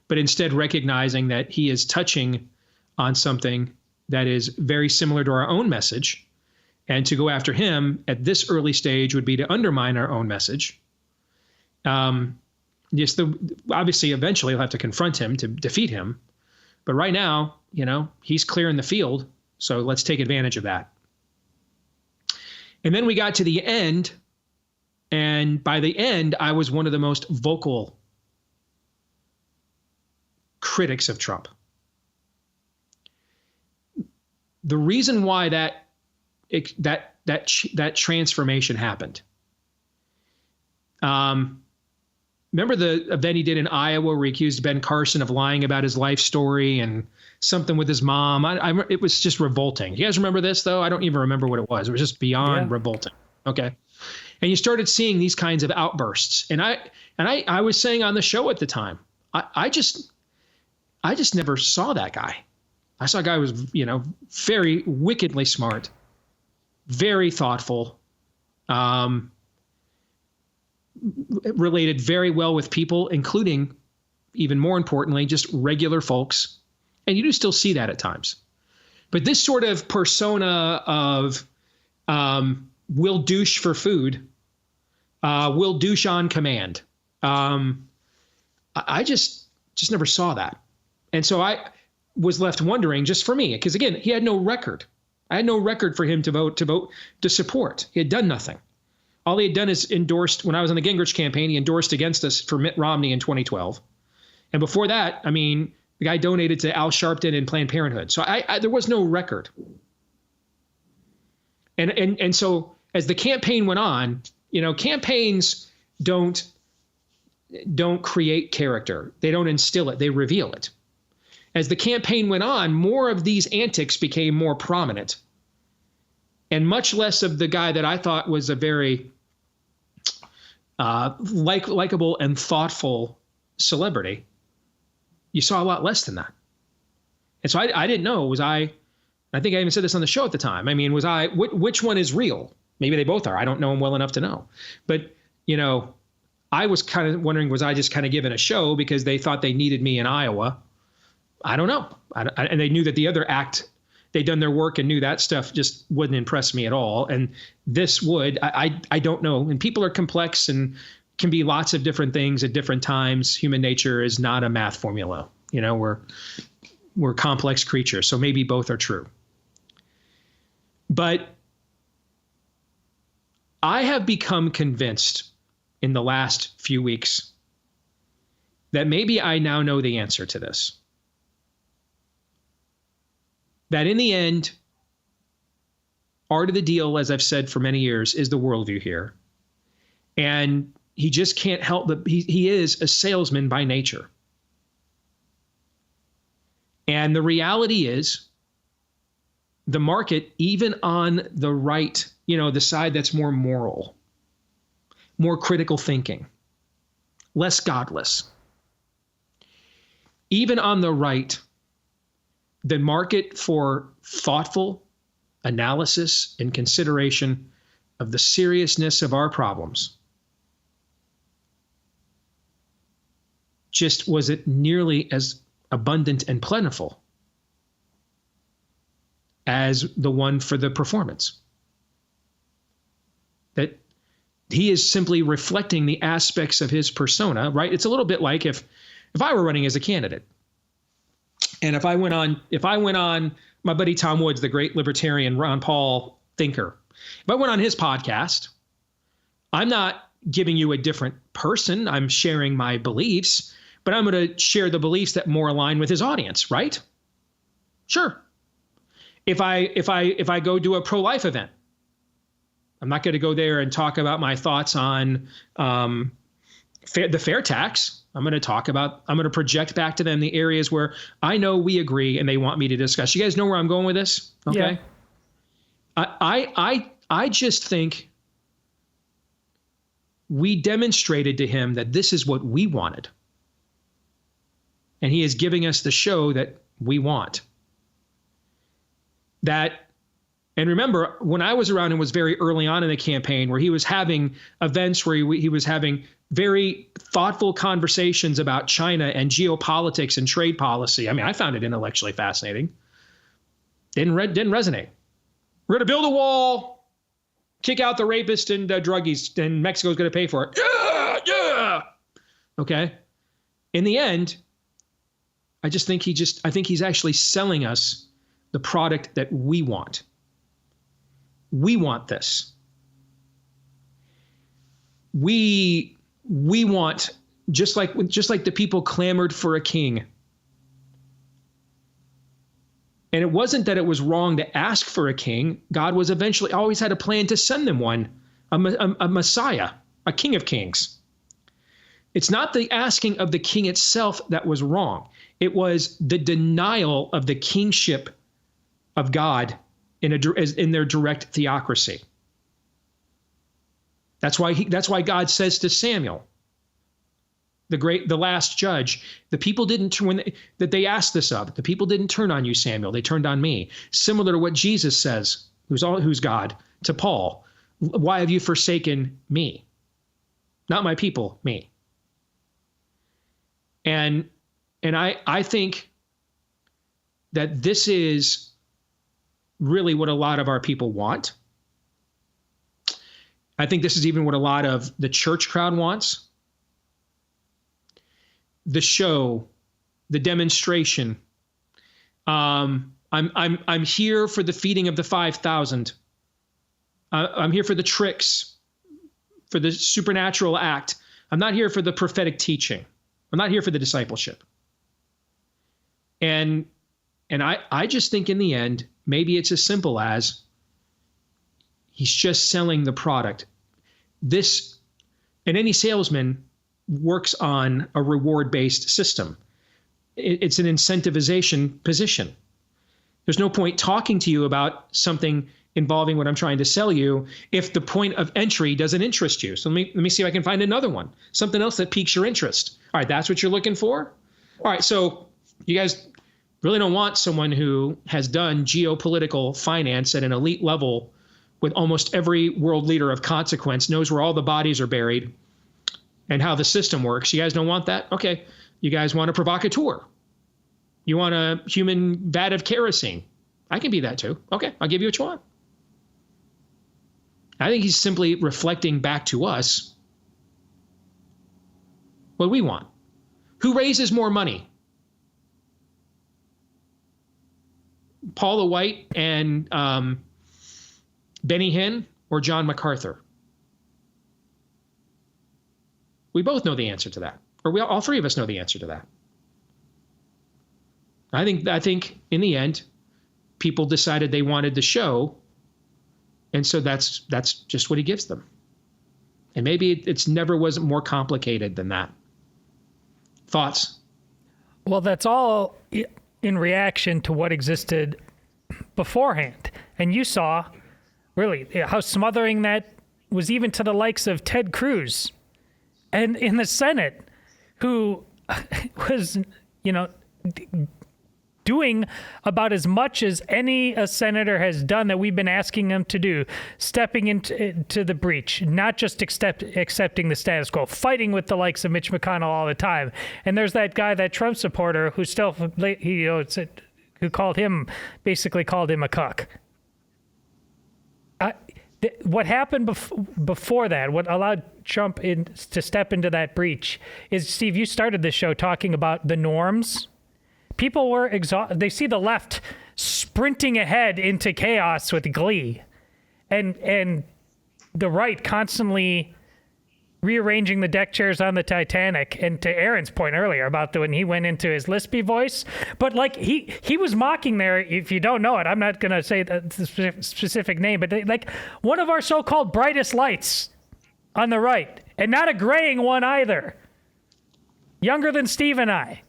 but instead recognizing that he is touching on something that is very similar to our own message. And to go after him at this early stage would be to undermine our own message. Obviously, eventually you'll have to confront him to defeat him. But right now, he's clearing the field. So let's take advantage of that. And then we got to the end. And by the end, I was one of the most vocal critics of Trump. The reason why that transformation happened. Remember the event he did in Iowa where he accused Ben Carson of lying about his life story and something with his mom? It was just revolting. You guys remember this, though? I don't even remember what it was. It was just beyond revolting. Okay. And you started seeing these kinds of outbursts. And I was saying on the show at the time, I just never saw that guy. I saw a guy who was, very wickedly smart, very thoughtful, related very well with people, including, even more importantly, just regular folks, And you do still see that at times. But this sort of persona of will douche for food, will douche on command. I just never saw that. And so I was left wondering, just for me, because again, he had no record. I had no record for him to support. He had done nothing. All he had done is endorsed, when I was on the Gingrich campaign, he endorsed against us for Mitt Romney in 2012. And before that, I mean, the guy donated to Al Sharpton and Planned Parenthood. So there was no record. And so as the campaign went on, campaigns don't create character. They don't instill it. They reveal it. As the campaign went on, more of these antics became more prominent, and much less of the guy that I thought was a very likable and thoughtful celebrity. You saw a lot less than that. And so I didn't know, I think I even said this on the show at the time. I mean, which one is real? Maybe they both are. I don't know him well enough to know. But, I was kind of wondering, was I just kind of given a show because they thought they needed me in Iowa? I don't know. And they knew that the other act, they'd done their work and knew that stuff just wouldn't impress me at all. And this would. I don't know. And people are complex and can be lots of different things at different times. Human nature is not a math formula. We're complex creatures. So maybe both are true. But I have become convinced in the last few weeks that maybe I now know the answer to this. That in the end, art of the deal, as I've said for many years, is the worldview here. And he just can't help but he is a salesman by nature. And the reality is the market, even on the right, the side that's more moral, more critical thinking, less godless, even on the right, the market for thoughtful analysis and consideration of the seriousness of our problems just wasn't nearly as abundant and plentiful as the one for the performance. That he is simply reflecting the aspects of his persona, right? It's a little bit like if I were running as a candidate, and if I went on my buddy Tom Woods, the great libertarian Ron Paul thinker, if I went on his podcast, I'm not giving you a different person. I'm sharing my beliefs, but I'm going to share the beliefs that more align with his audience, right? Sure. If I go to a pro-life event, I'm not going to go there and talk about my thoughts on the fair tax. I'm going to project back to them the areas where I know we agree and they want me to discuss. You guys know where I'm going with this? Okay. Yeah. I just think we demonstrated to him that this is what we wanted. And he is giving us the show that we want. And remember, when I was around, it was very early on in the campaign where he was having events where he was having very thoughtful conversations about China and geopolitics and trade policy. I mean, I found it intellectually fascinating. Didn't resonate. We're going to build a wall, kick out the rapists and druggies, and Mexico's going to pay for it. Yeah. Okay. In the end, I think he's actually selling us the product that we want. We want this. We want, just like the people clamored for a king. And it wasn't that it was wrong to ask for a king. God was eventually always had a plan to send them one, a Messiah, a King of Kings. It's not the asking of the king itself that was wrong. It was the denial of the kingship of God in their direct theocracy. That's why God says to Samuel, the last judge, the people didn't turn that they asked this of. The people didn't turn on you, Samuel. They turned on me. Similar to what Jesus says, who's God, to Paul. Why have you forsaken me? Not my people, me. And I think that this is really what a lot of our people want. I think this is even what a lot of the church crowd wants. The show, the demonstration. I'm here for the feeding of the 5,000. I'm here for the tricks, for the supernatural act. I'm not here for the prophetic teaching. I'm not here for the discipleship. And I just think in the end, maybe it's as simple as he's just selling the product. And any salesman works on a reward-based system. It's an incentivization position. There's no point talking to you about something involving what I'm trying to sell you if the point of entry doesn't interest you. So let me see if I can find another one, something else that piques your interest. All right, that's what you're looking for? All right, so you guys really don't want someone who has done geopolitical finance at an elite level with almost every world leader of consequence, knows where all the bodies are buried and how the system works. You guys don't want that? Okay, you guys want a provocateur. You want a human vat of kerosene. I can be that too. Okay, I'll give you what you want. I think he's simply reflecting back to us what we want. Who raises more money? Paula White and Benny Hinn or John MacArthur? We both know the answer to that. Or all three of us know the answer to that. I think in the end, people decided they wanted the show, and so that's just what he gives them. And maybe it's never was more complicated than that. Thoughts? Well, that's all in reaction to what existed beforehand. And you saw really how smothering that was, even to the likes of Ted Cruz and in the Senate, who was, doing about as much as any senator has done that we've been asking them to do, stepping into the breach, not just accepting the status quo, fighting with the likes of Mitch McConnell all the time. And there's that guy, that Trump supporter, who basically called him a cuck. What happened before that, what allowed Trump to step into that breach, is, Steve, you started this show talking about the norms. People were exhausted. They see the left sprinting ahead into chaos with glee, and the right constantly rearranging the deck chairs on the Titanic. And to Aaron's point earlier about when he went into his lispy voice, but like he was mocking there. If you don't know it, I'm not going to say the specific name, but like one of our so-called brightest lights on the right, and not a graying one either. Younger than Steve and I.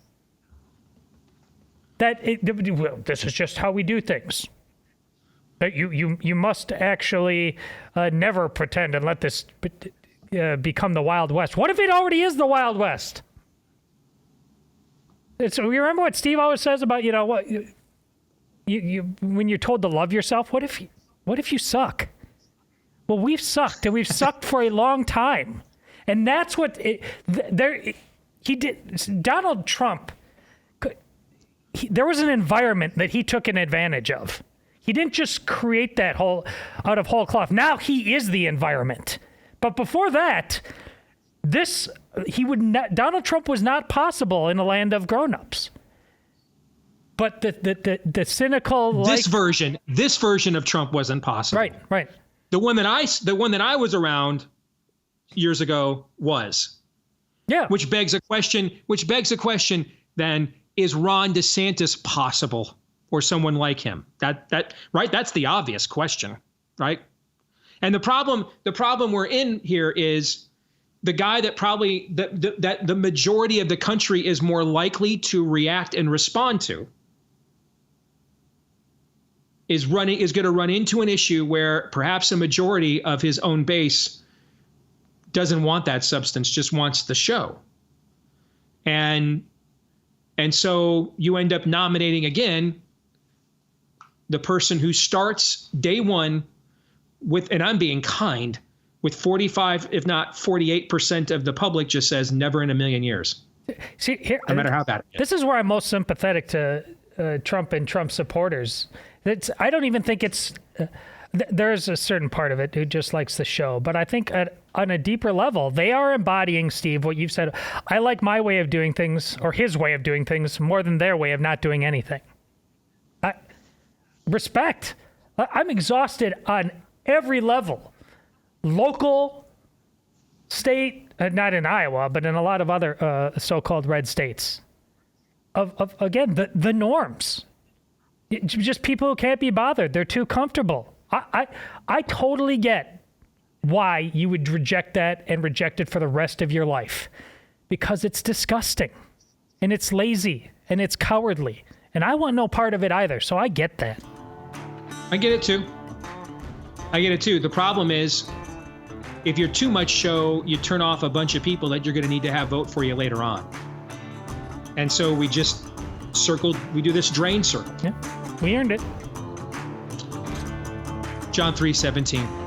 This is just how we do things. You must actually never pretend and let this become the Wild West. What if it already is the Wild West? You remember what Steve always says about what when you're told to love yourself. What if you suck? Well, we've sucked, and we've sucked for a long time, and that's what he did. Donald Trump. There was an environment that he took an advantage of. He didn't just create that out of whole cloth. Now he is the environment. But before that, Donald Trump was not possible in a land of grown-ups. But the cynical this version of Trump wasn't possible. Right. The one that I was around years ago was. Yeah. Which begs a question then. Is Ron DeSantis possible, or someone like him? That right? That's the obvious question, right? And the problem we're in here is the guy that probably that the majority of the country is more likely to react and respond to is going to run into an issue where perhaps a majority of his own base doesn't want that substance, just wants the show. And so you end up nominating again the person who starts day one with, and I'm being kind, with 45, if not 48% of the public just says never in a million years. See, here, no matter how bad it is. This is where I'm most sympathetic to Trump and Trump supporters. I don't even think it's. There's a certain part of it who just likes the show, but I think on a deeper level, they are embodying, Steve, what you've said. I like my way of doing things, or his way of doing things, more than their way of not doing anything. Respect. I'm exhausted on every level. Local, state, not in Iowa, but in a lot of other so-called red states. Of again, the norms. Just people who can't be bothered. They're too comfortable. I totally get why you would reject that and reject it for the rest of your life. Because it's disgusting. And it's lazy. And it's cowardly. And I want no part of it either. So I get that. I get it too. The problem is, if you're too much show, you turn off a bunch of people that you're going to need to have vote for you later on. And so we just we do this drain circle. Yeah, we earned it. John 3:17.